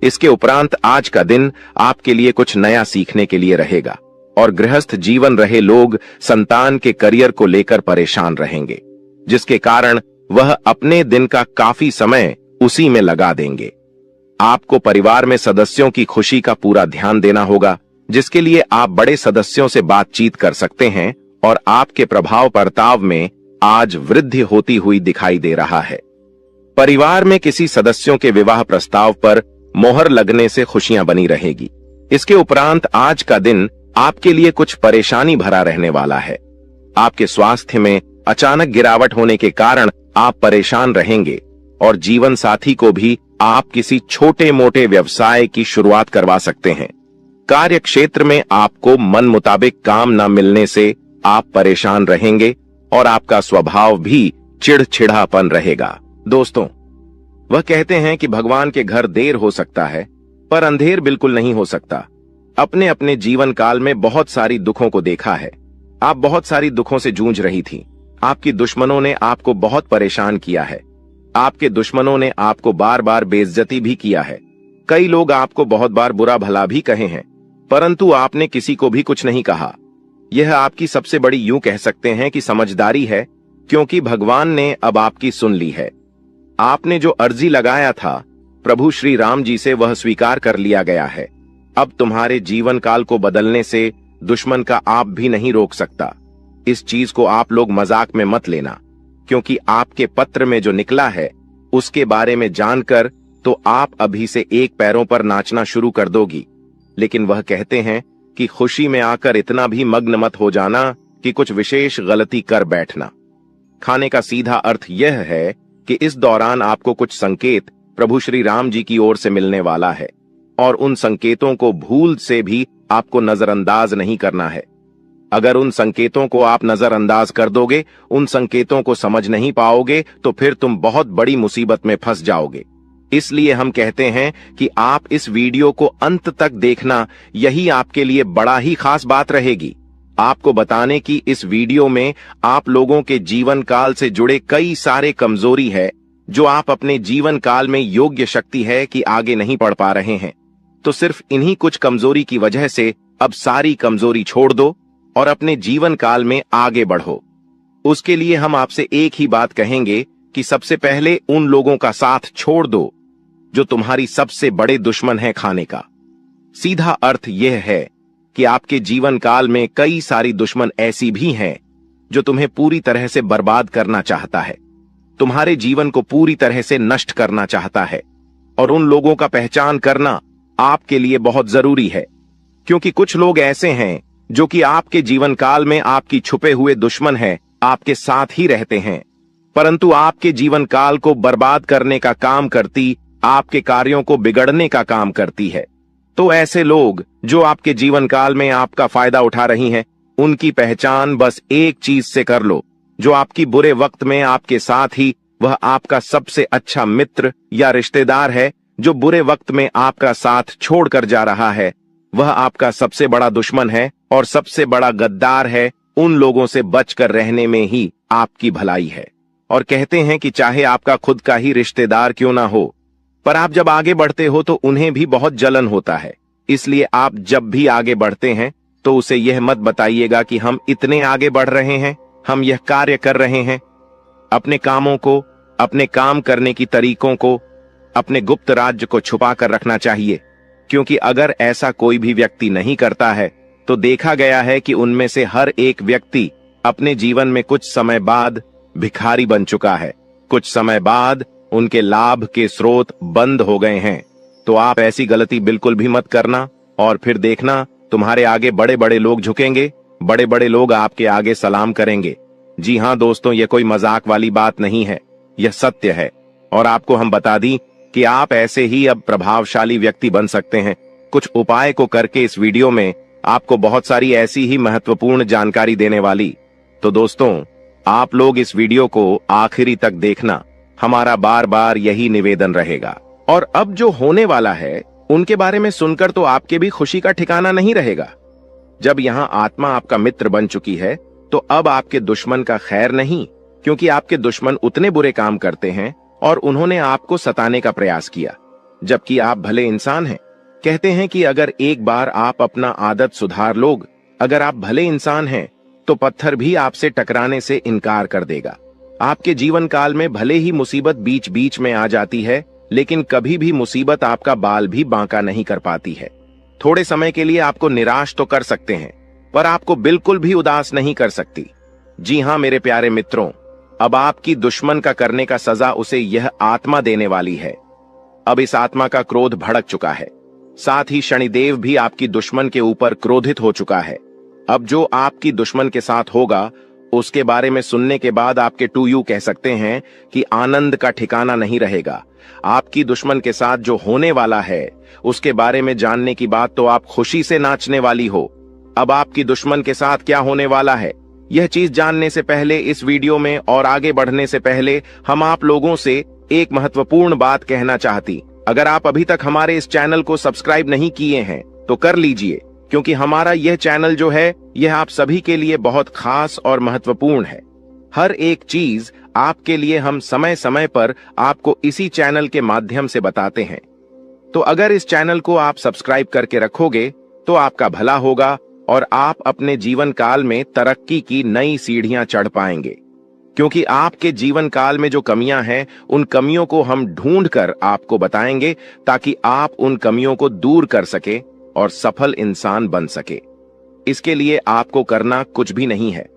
इसके उपरांत आज का दिन आपके लिए कुछ नया सीखने के लिए रहेगा और गृहस्थ जीवन रहे लोग संतान के करियर को लेकर परेशान रहेंगे, जिसके कारण वह अपने दिन का काफी समय उसी में लगा देंगे। आपको परिवार में सदस्यों की खुशी का पूरा ध्यान देना होगा, जिसके लिए आप बड़े सदस्यों से बातचीत कर सकते हैं और आपके प्रभाव बर्ताव में आज वृद्धि होती हुई दिखाई दे रहा है। परिवार में किसी सदस्यों के विवाह प्रस्ताव पर मोहर लगने से खुशियां बनी रहेगी। इसके उपरांत आज का दिन आपके लिए कुछ परेशानी भरा रहने वाला है। आपके स्वास्थ्य में अचानक गिरावट होने के कारण आप परेशान रहेंगे और जीवन साथी को भी आप किसी छोटे मोटे व्यवसाय की शुरुआत करवा सकते हैं। कार्य क्षेत्र में आपको मन मुताबिक काम न मिलने से आप परेशान रहेंगे और आपका स्वभाव भी चिड़चिड़ापन रहेगा। दोस्तों, वह कहते हैं कि भगवान के घर देर हो सकता है पर अंधेर बिल्कुल नहीं हो सकता। अपने अपने जीवन काल में बहुत सारी दुखों को देखा है। आप बहुत सारी दुखों से जूझ रही थी। आपकी दुश्मनों ने आपको बहुत परेशान किया है। आपके दुश्मनों ने आपको बार बार बेइज्जती भी किया है। कई लोग आपको बहुत बार बुरा भला भी कहे हैं, परंतु आपने किसी को भी कुछ नहीं कहा। यह आपकी सबसे बड़ी, यूं कह सकते हैं कि समझदारी है, क्योंकि भगवान ने अब आपकी सुन ली है। आपने जो अर्जी लगाया था प्रभु श्री राम जी से, वह स्वीकार कर लिया गया है। अब तुम्हारे जीवन काल को बदलने से दुश्मन का आप भी नहीं रोक सकता। इस चीज को आप लोग मजाक में मत लेना, क्योंकि आपके पत्र में जो निकला है उसके बारे में जानकर तो आप अभी से एक पैरों पर नाचना शुरू कर दोगी। लेकिन वह कहते हैं कि खुशी में आकर इतना भी मग्न मत हो जाना कि कुछ विशेष गलती कर बैठना। खाने का सीधा अर्थ यह है कि इस दौरान आपको कुछ संकेत प्रभु श्री राम जी की ओर से मिलने वाला है, और उन संकेतों को भूल से भी आपको नजरअंदाज नहीं करना है। अगर उन संकेतों को आप नजरअंदाज कर दोगे, उन संकेतों को समझ नहीं पाओगे, तो फिर तुम बहुत बड़ी मुसीबत में फंस जाओगे। इसलिए हम कहते हैं कि आप इस वीडियो को अंत तक देखना, यही आपके लिए बड़ा ही खास बात रहेगी। आपको बताने की इस वीडियो में आप लोगों के जीवन काल से जुड़े कई सारे कमजोरी है जो आप अपने जीवन काल में योग्य शक्ति है कि आगे नहीं बढ़ पा रहे हैं। तो सिर्फ इन्हीं कुछ कमजोरी की वजह से अब सारी कमजोरी छोड़ दो और अपने जीवन काल में आगे बढ़ो। उसके लिए हम आपसे एक ही बात कहेंगे कि सबसे पहले उन लोगों का साथ छोड़ दो जो तुम्हारी सबसे बड़े दुश्मन है खाने का। सीधा अर्थ यह है कि आपके जीवन काल में कई सारी दुश्मन ऐसी भी हैं जो तुम्हें पूरी तरह से बर्बाद करना चाहता है, तुम्हारे जीवन को पूरी तरह से नष्ट करना चाहता है। और उन लोगों का पहचान करना आपके लिए बहुत जरूरी है, क्योंकि कुछ लोग ऐसे हैं जो कि आपके जीवन काल में आपकी छुपे हुए दुश्मन है, आपके साथ ही रहते हैं, परंतु आपके जीवन काल को बर्बाद करने का काम करती, आपके कार्यों को बिगड़ने का काम करती है। तो ऐसे लोग जो आपके जीवन काल में आपका फायदा उठा रही हैं, उनकी पहचान बस एक चीज से कर लो, जो आपकी बुरे वक्त में आपके साथ ही वह आपका सबसे अच्छा मित्र या रिश्तेदार है, जो बुरे वक्त में आपका साथ छोड़कर जा रहा है, वह आपका सबसे बड़ा दुश्मन है और सबसे बड़ा गद्दार है। उन लोगों से बचकर रहने में ही आपकी भलाई है। और कहते हैं कि चाहे आपका खुद का ही रिश्तेदार क्यों ना हो, पर आप जब आगे बढ़ते हो तो उन्हें भी बहुत जलन होता है। इसलिए आप जब भी आगे बढ़ते हैं तो उसे यह मत बताइएगा कि हम इतने आगे बढ़ रहे हैं, हम यह कार्य कर रहे हैं। अपने कामों को, अपने काम करने की तरीकों को, अपने गुप्त राज्य को छुपा कर रखना चाहिए, क्योंकि अगर ऐसा कोई भी व्यक्ति नहीं करता है तो देखा गया है कि उनमें से हर एक व्यक्ति अपने जीवन में कुछ समय बाद भिखारी बन चुका है। कुछ समय बाद उनके लाभ के स्रोत बंद हो गए हैं। तो आप ऐसी गलती बिल्कुल भी मत करना, और फिर देखना तुम्हारे आगे बड़े बड़े लोग झुकेंगे, बड़े बड़े लोग आपके आगे सलाम करेंगे। जी हाँ दोस्तों, यह कोई मजाक वाली बात नहीं है, यह सत्य है। और आपको हम बता दी कि आप ऐसे ही अब प्रभावशाली व्यक्ति बन सकते हैं। कुछ उपाय को करके इस वीडियो में आपको बहुत सारी ऐसी ही महत्वपूर्ण जानकारी देने वाली। तो दोस्तों, आप लोग इस वीडियो को आखिरी तक देखना, हमारा बार बार यही निवेदन रहेगा। और अब जो होने वाला है उनके बारे में सुनकर तो आपके भी खुशी का ठिकाना नहीं रहेगा। जब यहाँ आत्मा आपका मित्र बन चुकी है तो अब आपके दुश्मन का खैर नहीं, क्योंकि आपके दुश्मन उतने बुरे काम करते हैं और उन्होंने आपको सताने का प्रयास किया, जबकि आप भले इंसान हैं। कहते हैं कि अगर एक बार आप अपना आदत सुधार लोग, अगर आप भले इंसान हैं तो पत्थर भी आपसे टकराने से इनकार कर देगा। आपके जीवन काल में भले ही मुसीबत बीच बीच में आ जाती है, लेकिन कभी भी मुसीबत आपका बाल भी बांका नहीं कर पाती है। थोड़े समय के लिए आपको निराश तो कर सकते हैं, पर आपको बिल्कुल भी उदास नहीं कर सकती। जी हाँ मेरे प्यारे मित्रों, अब आपकी दुश्मन का करने का सजा उसे यह आत्मा देने वाली है। अब इस आत्मा का क्रोध भड़क चुका है, साथ ही शनिदेव भी आपकी दुश्मन के ऊपर क्रोधित हो चुका है। अब जो आपकी दुश्मन के साथ होगा उसके बारे में सुनने के बाद आपके टू यू कह सकते हैं कि आनंद का ठिकाना नहीं रहेगा। आपकी दुश्मन के साथ जो होने वाला है उसके बारे में जानने की बात तो आप खुशी से नाचने वाली हो। अब आपकी दुश्मन के साथ क्या होने वाला है, यह चीज जानने से पहले इस वीडियो में और आगे बढ़ने से पहले हम आप लोगों से एक महत्वपूर्ण बात कहना चाहती। अगर आप अभी तक हमारे इस चैनल को सब्सक्राइब नहीं किए हैं तो कर लीजिए, क्योंकि हमारा यह चैनल जो है यह आप सभी के लिए बहुत खास और महत्वपूर्ण है। हर एक चीज आपके लिए हम समय समय पर आपको इसी चैनल के माध्यम से बताते हैं। तो अगर इस चैनल को आप सब्सक्राइब करके रखोगे तो आपका भला होगा और आप अपने जीवन काल में तरक्की की नई सीढ़ियां चढ़ पाएंगे, क्योंकि आपके जीवन काल में जो कमियां हैं उन कमियों को हम ढूंढकर आपको बताएंगे ताकि आप उन कमियों को दूर कर सके और सफल इंसान बन सके। इसके लिए आपको करना कुछ भी नहीं है,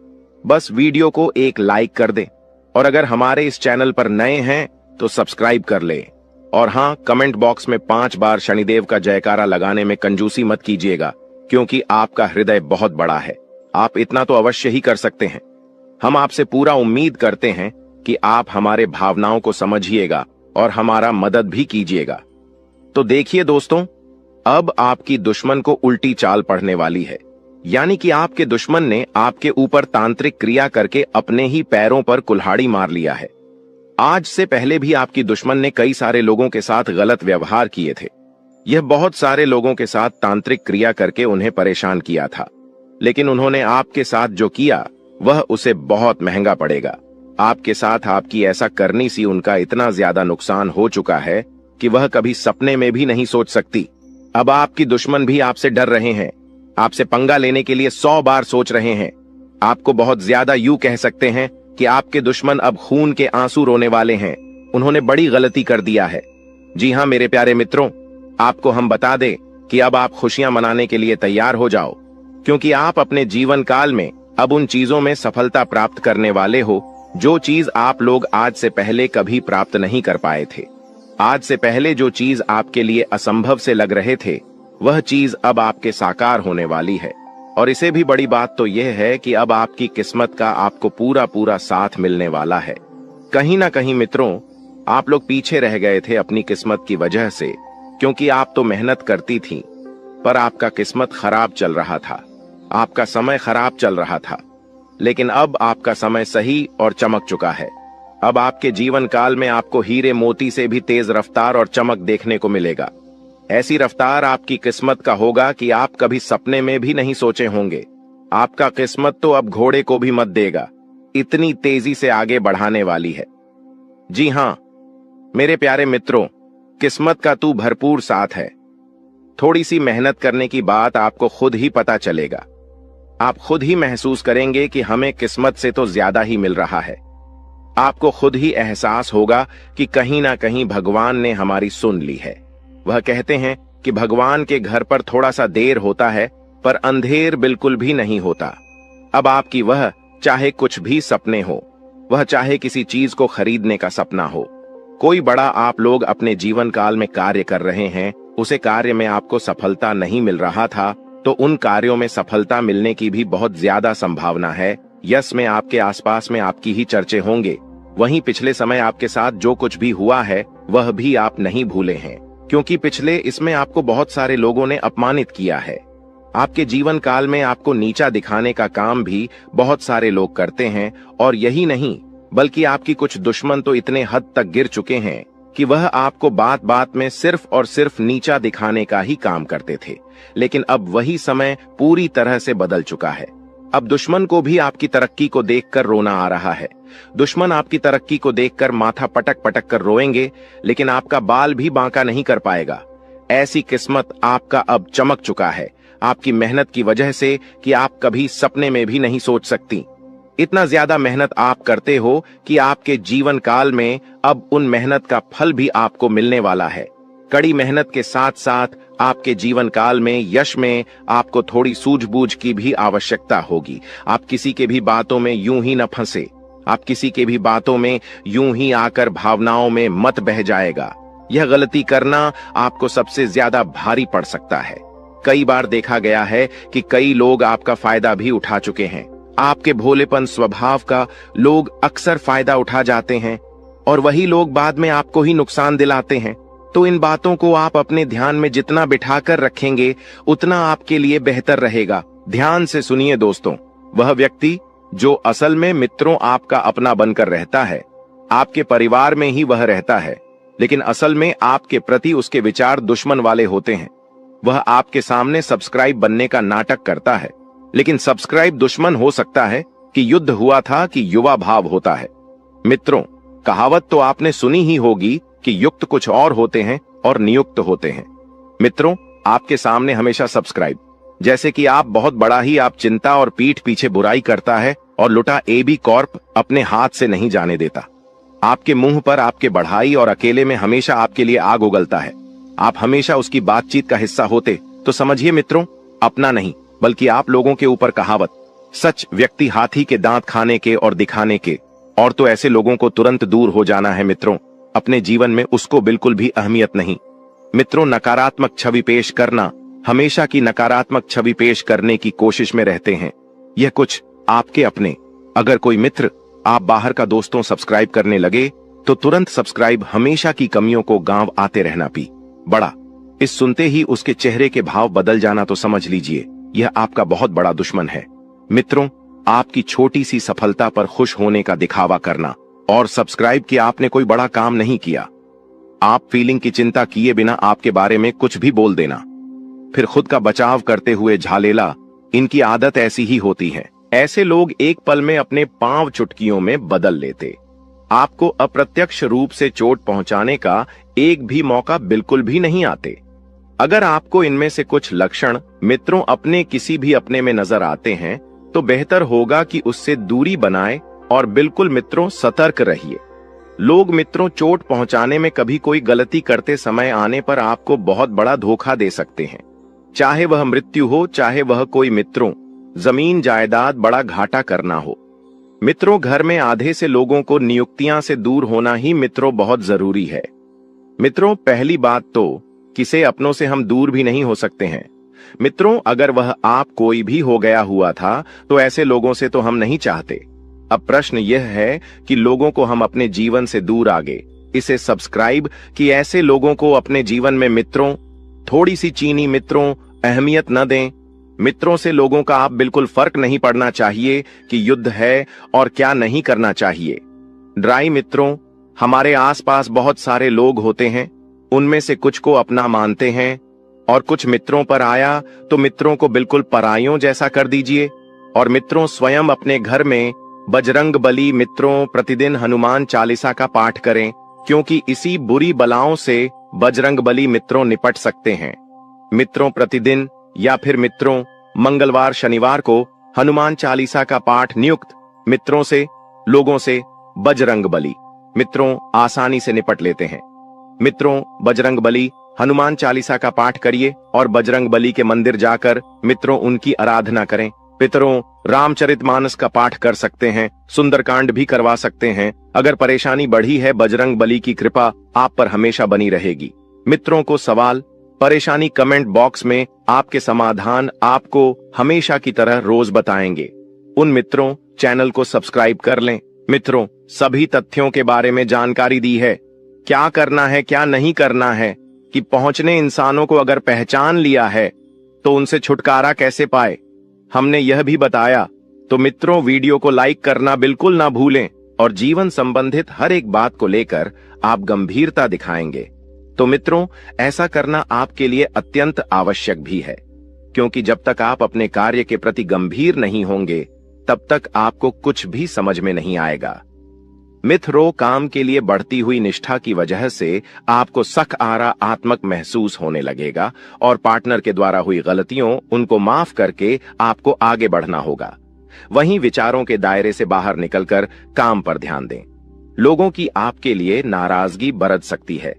बस वीडियो को एक लाइक कर दें और अगर हमारे इस चैनल पर नए हैं तो सब्सक्राइब कर ले। और हां, कमेंट बॉक्स में 5 बार शनिदेव का जयकारा लगाने में कंजूसी मत कीजिएगा, क्योंकि आपका हृदय बहुत बड़ा है। आप इतना तो अवश्य ही कर सकते हैं। हम आपसे पूरा उम्मीद करते हैं कि आप हमारे भावनाओं को समझिएगा और हमारा मदद भी कीजिएगा। तो देखिए दोस्तों, अब आपकी दुश्मन को उल्टी चाल पड़ने वाली है, यानी कि आपके दुश्मन ने आपके ऊपर तांत्रिक क्रिया करके अपने ही पैरों पर कुल्हाड़ी मार लिया है। आज से पहले भी आपकी दुश्मन ने कई सारे लोगों के साथ गलत व्यवहार किए थे। यह बहुत सारे लोगों के साथ तांत्रिक क्रिया करके उन्हें परेशान किया था, लेकिन उन्होंने आपके साथ जो किया वह उसे बहुत महंगा पड़ेगा। आपके साथ आपकी ऐसा करनी सी उनका इतना ज्यादा नुकसान हो चुका है कि वह कभी सपने में भी नहीं सोच सकती। अब आपकी दुश्मन भी आपसे डर रहे हैं, आपसे पंगा लेने के लिए 100 बार सोच रहे हैं। आपको बहुत ज्यादा यूं कह सकते हैं कि आपके दुश्मन अब खून के आंसू रोने वाले हैं। उन्होंने बड़ी गलती कर दिया है। जी हां मेरे प्यारे मित्रों, आपको हम बता दें कि अब आप खुशियां मनाने के लिए तैयार हो जाओ, क्योंकि आप अपने जीवन काल में अब उन चीजों में सफलता प्राप्त करने वाले हो जो चीज आप लोग आज से पहले कभी प्राप्त नहीं कर पाए थे। आज से पहले जो चीज आपके लिए असंभव से लग रहे थे वह चीज अब आपके साकार होने वाली है। और इसे भी बड़ी बात तो यह है कि अब आपकी किस्मत का आपको पूरा पूरा साथ मिलने वाला है। कहीं ना कहीं मित्रों, आप लोग पीछे रह गए थे अपनी किस्मत की वजह से, क्योंकि आप तो मेहनत करती थी पर आपका किस्मत खराब चल रहा था, आपका समय खराब चल रहा था। लेकिन अब आपका समय सही और चमक चुका है। अब आपके जीवन काल में आपको हीरे मोती से भी तेज रफ्तार और चमक देखने को मिलेगा। ऐसी रफ्तार आपकी किस्मत का होगा कि आप कभी सपने में भी नहीं सोचे होंगे। आपका किस्मत तो अब घोड़े को भी मत देगा, इतनी तेजी से आगे बढ़ाने वाली है। जी हां मेरे प्यारे मित्रों, किस्मत का तू भरपूर साथ है। थोड़ी सी मेहनत करने की बात आपको खुद ही पता चलेगा। आप खुद ही महसूस करेंगे कि हमें किस्मत से तो ज्यादा ही मिल रहा है। आपको खुद ही एहसास होगा कि कहीं ना कहीं भगवान ने हमारी सुन ली है। वह कहते हैं कि भगवान के घर पर थोड़ा सा देर होता है पर अंधेर बिल्कुल भी नहीं होता। अब आपकी वह चाहे कुछ भी सपने हो, वह चाहे किसी चीज को खरीदने का सपना हो, कोई बड़ा आप लोग अपने जीवन काल में कार्य कर रहे हैं, उसे कार्य में आपको सफलता नहीं मिल रहा था तो उन कार्यों में सफलता मिलने की भी बहुत ज्यादा संभावना है। यश में आपके आसपास में आपकी ही चर्चे होंगे। वहीं पिछले समय आपके साथ जो कुछ भी हुआ है वह भी आप नहीं भूले हैं, क्योंकि पिछले इसमें आपको बहुत सारे लोगों ने अपमानित किया है। आपके जीवन काल में आपको नीचा दिखाने का काम भी बहुत सारे लोग करते हैं, और यही नहीं बल्कि आपकी कुछ दुश्मन तो इतने हद तक गिर चुके हैं कि वह आपको बात बात में सिर्फ और सिर्फ नीचा दिखाने का ही काम करते थे। लेकिन अब वही समय पूरी तरह से बदल चुका है। अब दुश्मन को भी आपकी तरक्की को देखकर रोना आ रहा है। दुश्मन आपकी तरक्की को देखकर माथा पटक पटक कर रोएंगे, लेकिन आपका बाल भी बांका नहीं कर पाएगा। ऐसी किस्मत आपका अब चमक चुका है, आपकी मेहनत की वजह से कि आप कभी सपने में भी नहीं सोच सकती। इतना ज्यादा मेहनत आप करते हो कि आपके जीवन काल में अब उन मेहनत का फल भी आपको मिलने वाला है। कड़ी मेहनत के साथ साथ आपके जीवन काल में यश में आपको थोड़ी सूझबूझ की भी आवश्यकता होगी। आप किसी के भी बातों में यूं ही न फंसे, आप किसी के भी बातों में यूं ही आकर भावनाओं में मत बह जाएगा। यह गलती करना आपको सबसे ज्यादा भारी पड़ सकता है। कई बार देखा गया है कि कई लोग आपका फायदा भी उठा चुके हैं। आपके भोलेपन स्वभाव का लोग अक्सर फायदा उठा जाते हैं। और वही लोग बाद में आपको ही नुकसान दिलाते हैं। तो इन बातों को आप अपने ध्यान में जितना बिठाकर रखेंगे उतना आपके लिए बेहतर रहेगा। ध्यान से सुनिए दोस्तों, वह व्यक्ति जो असल में मित्रों आपका अपना बनकर रहता है, आपके परिवार में ही वह रहता है, लेकिन असल में आपके प्रति उसके विचार दुश्मन वाले होते हैं। वह आपके सामने सब्सक्राइब बनने का नाटक करता है, लेकिन सब्सक्राइब दुश्मन हो सकता है कि युद्ध हुआ था कि युवा भाव होता है। मित्रों, कहावत तो आपने सुनी ही होगी कि युक्त कुछ और होते हैं और नियुक्त होते हैं। मित्रों, आपके सामने हमेशा सब्सक्राइब, जैसे कि आप बहुत बड़ा ही आप चिंता और पीठ पीछे बुराई करता है और लुटा AB कॉर्प अपने हाथ से नहीं जाने देता। आपके मुंह पर आपके बढ़ाई और अकेले में हमेशा आपके लिए आग उगलता है। आप हमेशा उसकी बातचीत का हिस्सा होते तो समझिए मित्रों, अपना नहीं बल्कि आप लोगों के ऊपर कहावत, सच व्यक्ति हाथी के दांत खाने के और दिखाने के, और तो ऐसे लोगों को तुरंत दूर हो जाना है मित्रों। अपने जीवन में उसको बिल्कुल भी अहमियत नहीं। मित्रों, नकारात्मक छवि पेश करना, हमेशा की नकारात्मक छवि पेश करने की कोशिश में रहते हैं। यह कुछ आपके अपने। अगर कोई मित्र आप बाहर का दोस्तों सब्सक्राइब करने लगे तो तुरंत सब्सक्राइब, हमेशा की कमियों को गांव आते रहना पी बड़ा। इस सुनते ही उसके चेहरे के भाव बदल जाना तो समझ लीजिए यह आपका बहुत बड़ा दुश्मन है। मित्रों, आपकी छोटी सी सफलता पर खुश होने का दिखावा करना और सब्सक्राइब किया आपने कोई बड़ा काम नहीं किया। आप फीलिंग की चिंता किए बिना आपके बारे में कुछ भी बोल देना, फिर खुद का बचाव करते हुए झालेला, इनकी आदत ऐसी ही होती है। ऐसे लोग एक पल में अपने पांव चुटकियों में बदल लेते। आपको अप्रत्यक्ष रूप से चोट पहुंचाने का एक भी मौका बिल्कुल भी नहीं आते। अगर आपको इनमें से कुछ लक्षण मित्रों अपने किसी भी अपने में नजर आते हैं तो बेहतर होगा कि उससे दूरी बनाएं और बिल्कुल मित्रों सतर्क रहिए। लोग मित्रों चोट पहुंचाने में कभी कोई गलती करते समय आने पर आपको बहुत बड़ा धोखा दे सकते हैं। चाहे वह मृत्यु हो, चाहे वह कोई मित्रों जमीन जायदाद बड़ा घाटा करना हो। मित्रों, घर में आधे से लोगों को नियुक्तियां से दूर होना ही मित्रों बहुत जरूरी है। मित्रों, पहली बात तो किसे अपनों से हम दूर भी नहीं हो सकते हैं। मित्रों, अगर वह आप कोई भी हो गया हुआ था तो ऐसे लोगों से तो हम नहीं चाहते। अब प्रश्न यह है कि लोगों को हम अपने जीवन से दूर आगे इसे सब्सक्राइब कि ऐसे लोगों को अपने जीवन में मित्रों थोड़ी सी चीनी मित्रों अहमियत न दें। मित्रों से लोगों का आप बिल्कुल फर्क नहीं पड़ना चाहिए कि युद्ध है और क्या नहीं करना चाहिए। ड्राई मित्रों, हमारे आसपास बहुत सारे लोग होते हैं, उनमें से कुछ को अपना मानते हैं और कुछ मित्रों पर आया तो मित्रों को बिल्कुल पराइयों जैसा कर दीजिए। और मित्रों, स्वयं अपने घर में बजरंग बली मित्रों प्रतिदिन हनुमान चालीसा का पाठ करें, क्योंकि इसी बुरी बलाओं से बजरंग बली मित्रों निपट सकते हैं। मित्रों, प्रतिदिन या फिर मित्रों मंगलवार शनिवार को हनुमान चालीसा का पाठ नियुक्त मित्रों से लोगों से बजरंग बली मित्रों आसानी से निपट लेते हैं। मित्रों, बजरंग बली हनुमान चालीसा का पाठ करिए और बजरंग बली के मंदिर जाकर मित्रों उनकी आराधना करें। पितरों, रामचरितमानस का पाठ कर सकते हैं, सुंदरकांड भी करवा सकते हैं। अगर परेशानी बढ़ी है, बजरंग बली की कृपा आप पर हमेशा बनी रहेगी। मित्रों को सवाल परेशानी कमेंट बॉक्स में आपके समाधान आपको हमेशा की तरह रोज बताएंगे। उन मित्रों चैनल को सब्सक्राइब कर लें। मित्रों, सभी तथ्यों के बारे में जानकारी दी है, क्या करना है क्या नहीं करना है, कि पहुंचने इंसानों को अगर पहचान लिया है तो उनसे छुटकारा कैसे पाए, हमने यह भी बताया। तो मित्रों, वीडियो को लाइक करना बिल्कुल ना भूलें और जीवन संबंधित हर एक बात को लेकर आप गंभीरता दिखाएंगे तो मित्रों ऐसा करना आपके लिए अत्यंत आवश्यक भी है, क्योंकि जब तक आप अपने कार्य के प्रति गंभीर नहीं होंगे तब तक आपको कुछ भी समझ में नहीं आएगा। मित्रों, काम के लिए बढ़ती हुई निष्ठा की वजह से आपको सकारात्मक महसूस होने लगेगा और पार्टनर के द्वारा हुई गलतियों उनको माफ करके आपको आगे बढ़ना होगा। वहीं विचारों के दायरे से बाहर निकलकर काम पर ध्यान दें। लोगों की आपके लिए नाराजगी बरत सकती है।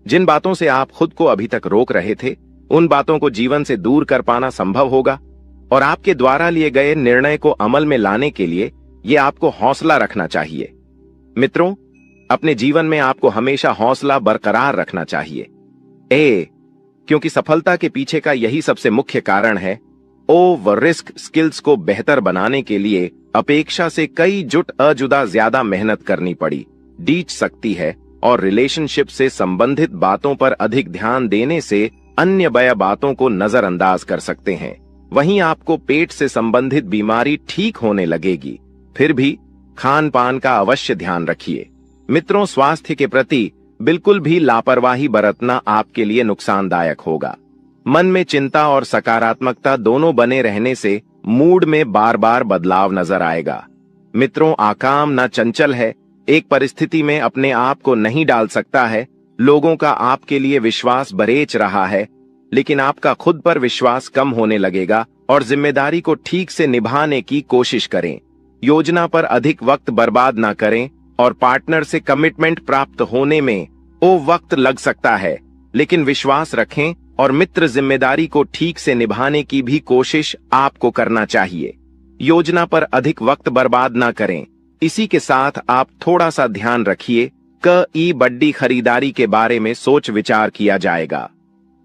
जिन बातों से आप खुद को अभी तक रोक रहे थे, उन बातों को जीवन से दूर कर पाना संभव होगा और आपके द्वारा लिए गए निर्णय को अमल में लाने के लिए ये आपको हौसला रखना चाहिए। मित्रों, अपने जीवन में आपको हमेशा हौसला बरकरार रखना चाहिए। क्योंकि सफलता के पीछे का यही सबसे मुख्य कारण है। रिस्क स्किल्स को बेहतर बनाने के लिए अपेक्षा से कई जुट अजुदा ज्यादा मेहनत करनी पड़ी। डीच सकती है और रिलेशनशिप से संबंधित बातों पर अधिक ध्यान देने से अन्य बया बातों को नजरअंदाज कर सकते हैं। वहीं आपको पेट से संबंधित बीमारी ठीक होने लगेगी। फिर भी खान पान का अवश्य ध्यान रखिए। मित्रों, स्वास्थ्य के प्रति बिल्कुल भी लापरवाही बरतना आपके लिए नुकसानदायक होगा। मन में चिंता और सकारात्मकता दोनों बने रहने से मूड में बार बार बदलाव नजर आएगा। मित्रों, आकाम ना चंचल है, एक परिस्थिति में अपने आप को नहीं डाल सकता है। लोगों का आपके लिए विश्वास बरेच रहा है, लेकिन आपका खुद पर विश्वास कम होने लगेगा और जिम्मेदारी को ठीक से निभाने की कोशिश करें। योजना पर अधिक वक्त बर्बाद ना करें और पार्टनर से कमिटमेंट प्राप्त होने में वक्त लग सकता है, लेकिन विश्वास रखें और मित्र जिम्मेदारी को ठीक से निभाने की भी कोशिश आपको करना चाहिए। योजना पर अधिक वक्त बर्बाद ना करें। इसी के साथ आप थोड़ा सा ध्यान रखिए कि बड़ी खरीदारी के बारे में सोच विचार किया जाएगा।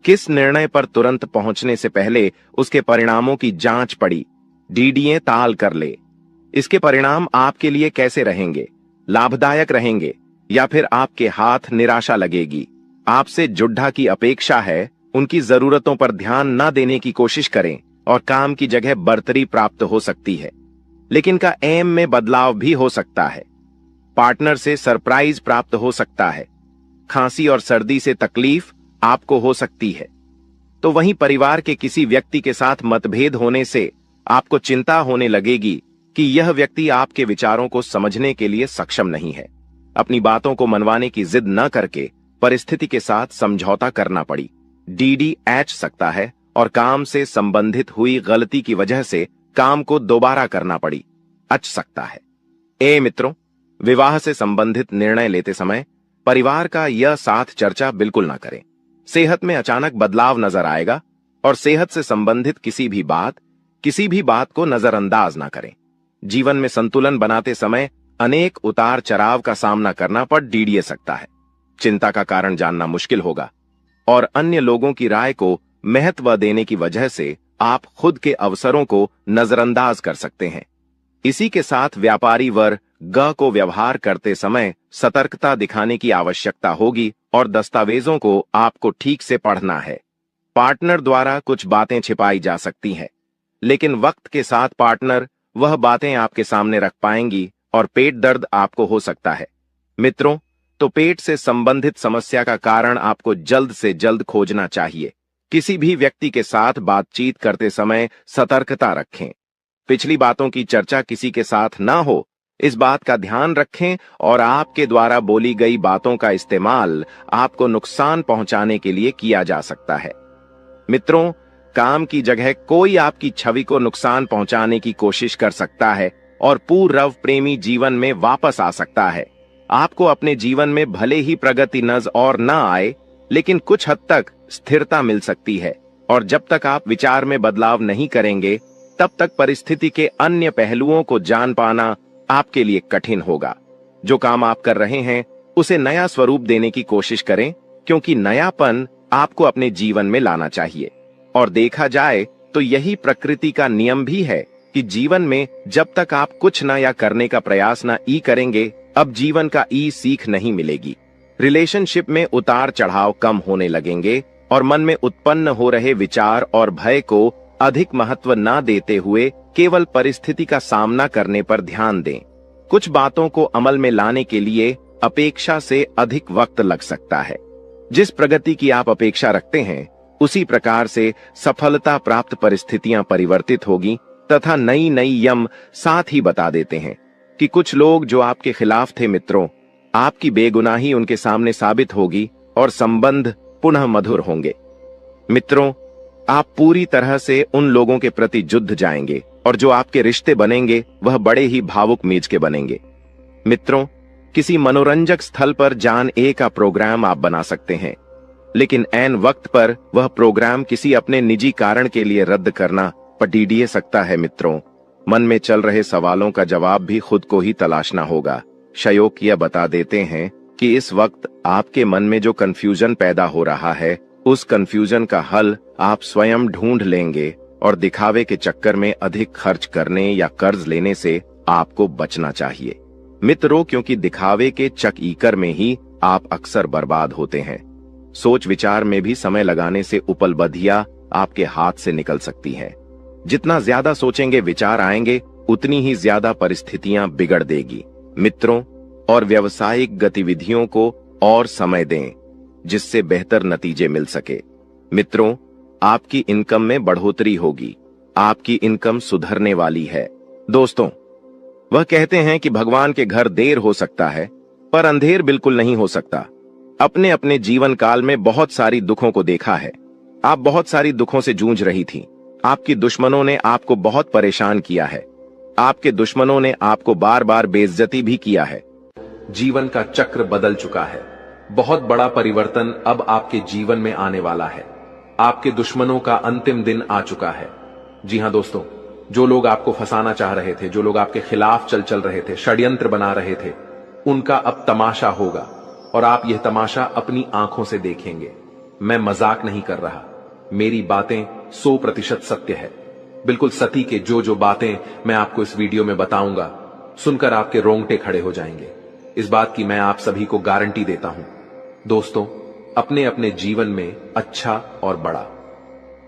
किस निर्णय पर तुरंत पहुंचने से पहले उसके परिणामों की जांच पड़ी डीडीए ताल कर ले। इसके परिणाम आपके लिए कैसे रहेंगे, लाभदायक रहेंगे या फिर आपके हाथ निराशा लगेगी। आपसे जुड्ढा की अपेक्षा है, उनकी जरूरतों पर ध्यान न देने की कोशिश करें और काम की जगह बढ़तरी प्राप्त हो सकती है, लेकिन का एम में बदलाव भी हो सकता है। पार्टनर से सरप्राइज प्राप्त हो सकता है। खांसी और सर्दी से तकलीफ आपको हो सकती है। तो वहीं परिवार के किसी व्यक्ति के साथ मतभेद होने से आपको चिंता होने लगेगी कि यह व्यक्ति आपके विचारों को समझने के लिए सक्षम नहीं है। अपनी बातों को मनवाने की जिद न करके परिस्थिति के साथ समझौता करना पड़ी। डीडी एच सकता है और काम से संबंधित हुई गलती की वजह से काम को दोबारा करना पड़ी अच सकता है। मित्रों, विवाह से संबंधित निर्णय लेते समय परिवार का यह साथ चर्चा बिल्कुल ना करें। सेहत में अचानक बदलाव नजर आएगा और सेहत से संबंधित किसी भी बात को नजरअंदाज ना करें। जीवन में संतुलन बनाते समय अनेक उतार चढ़ाव का सामना करना पड़ डीडीए सकता है। चिंता का कारण जानना मुश्किल होगा और अन्य लोगों की राय को महत्व देने की वजह से आप खुद के अवसरों को नजरअंदाज कर सकते हैं। इसी के साथ व्यापारी वर्ग को व्यवहार करते समय सतर्कता दिखाने की आवश्यकता होगी और दस्तावेजों को आपको ठीक से पढ़ना है। पार्टनर द्वारा कुछ बातें छिपाई जा सकती हैं, लेकिन वक्त के साथ पार्टनर वह बातें आपके सामने रख पाएंगी और पेट दर्द आपको हो सकता है। मित्रों, तो पेट से संबंधित समस्या का कारण आपको जल्द से जल्द खोजना चाहिए। किसी भी व्यक्ति के साथ बातचीत करते समय सतर्कता रखें। पिछली बातों की चर्चा किसी के साथ ना हो, इस बात का ध्यान रखें और आपके द्वारा बोली गई बातों का इस्तेमाल आपको नुकसान पहुंचाने के लिए किया जा सकता है। मित्रों, काम की जगह कोई आपकी छवि को नुकसान पहुंचाने की कोशिश कर सकता है और पूर्व प्रेमी जीवन में वापस आ सकता है। आपको अपने जीवन में भले ही प्रगति नजर और न आए, लेकिन कुछ हद तक स्थिरता मिल सकती है और जब तक आप विचार में बदलाव नहीं करेंगे, तब तक परिस्थिति के अन्य पहलुओं को जान पाना आपके लिए कठिन होगा। जो काम आप कर रहे हैं उसे नया स्वरूप देने की कोशिश करें, क्योंकि नयापन आपको अपने जीवन में लाना चाहिए। और देखा जाए तो यही प्रकृति का नियम भी है कि जीवन में जब तक आप कुछ नया करने का प्रयास न करेंगे, अब जीवन का सीख नहीं मिलेगी। रिलेशनशिप में उतार चढ़ाव कम होने लगेंगे और मन में उत्पन्न हो रहे विचार और भय को अधिक महत्व न देते हुए केवल परिस्थिति का सामना करने पर ध्यान दें। कुछ बातों को अमल में लाने के लिए अपेक्षा से अधिक वक्त लग सकता है। जिस प्रगति की आप अपेक्षा रखते हैं, उसी प्रकार से सफलता प्राप्त परिस्थितियां परिवर्तित होगी तथा नई नई यम साथ ही बता देते हैं कि कुछ लोग जो आपके खिलाफ थे, मित्रों, आपकी बेगुनाही उनके सामने साबित होगी और संबंध पुनः मधुर होंगे। मित्रों, आप पूरी तरह से उन लोगों के प्रति जुड़ जाएंगे और जो आपके रिश्ते बनेंगे वह बड़े ही भावुक मीज के बनेंगे। मित्रों, किसी मनोरंजक स्थल पर जान का प्रोग्राम आप बना सकते हैं, लेकिन ऐन वक्त पर वह प्रोग्राम किसी अपने निजी कारण के लिए रद्द करना पटीडिए सकता है। मित्रों, मन में चल रहे सवालों का जवाब भी खुद को ही तलाशना होगा। शयोकिया बता देते हैं कि इस वक्त आपके मन में जो कंफ्यूजन पैदा हो रहा है, उस कंफ्यूजन का हल आप स्वयं ढूंढ लेंगे और दिखावे के चक्कर में अधिक खर्च करने या कर्ज लेने से आपको बचना चाहिए। मित्रों, क्योंकि दिखावे के चक्कर में ही आप अक्सर बर्बाद होते हैं। सोच विचार में भी समय लगाने से उपलब्धियां आपके हाथ से निकल सकती हैं। जितना ज्यादा सोचेंगे विचार आएंगे, उतनी ही ज्यादा परिस्थितियां बिगड़ देगी। मित्रों, और व्यावसायिक गतिविधियों को और समय दें, जिससे बेहतर नतीजे मिल सके। मित्रों, आपकी इनकम में बढ़ोतरी होगी। आपकी इनकम सुधरने वाली है। दोस्तों, वह कहते हैं कि भगवान के घर देर हो सकता है, पर अंधेर बिल्कुल नहीं हो सकता। अपने अपने जीवन काल में बहुत सारी दुखों को देखा है। आप बहुत सारी दुखों से जूझ रही थीं। आपकी दुश्मनों ने आपको बहुत परेशान किया है। आपके दुश्मनों ने आपको बार बार बेइज्जती भी किया है। जीवन का चक्र बदल चुका है। बहुत बड़ा परिवर्तन अब आपके जीवन में आने वाला है। आपके दुश्मनों का अंतिम दिन आ चुका है। जी हां दोस्तों, जो लोग आपको फंसाना चाह रहे थे, जो लोग आपके खिलाफ चल रहे थे, षड्यंत्र बना रहे थे, उनका अब तमाशा होगा और आप यह तमाशा अपनी आंखों से देखेंगे। मैं मजाक नहीं कर रहा। मेरी बातें 100% सत्य है। बिल्कुल सती के जो बातें मैं आपको इस वीडियो में बताऊंगा, सुनकर आपके रोंगटे खड़े हो जाएंगे। इस बात की मैं आप सभी को गारंटी देता हूं। दोस्तों, अपने अपने जीवन में अच्छा और बड़ा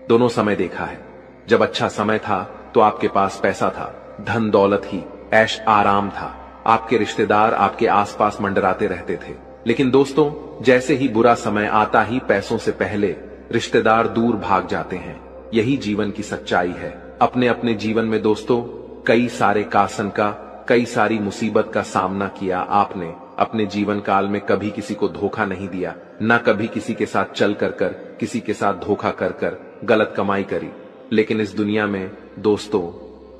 दोनों समय देखा है। जब अच्छा समय था तो आपके पास पैसा था, धन दौलत ही, ऐश आराम था। आपके रिश्तेदार आपके आसपास मंडराते रहते थे। लेकिन दोस्तों, जैसे ही बुरा समय आता ही पैसों से पहले रिश्तेदार दूर भाग जाते हैं। यही जीवन की सच्चाई है। अपने अपने जीवन में दोस्तों, कई सारे कासन का, कई सारी मुसीबत का सामना किया। आपने अपने जीवन काल में कभी किसी को धोखा नहीं दिया, ना कभी किसी के साथ चल कर किसी के साथ धोखा कर गलत कमाई करी। लेकिन इस दुनिया में दोस्तों,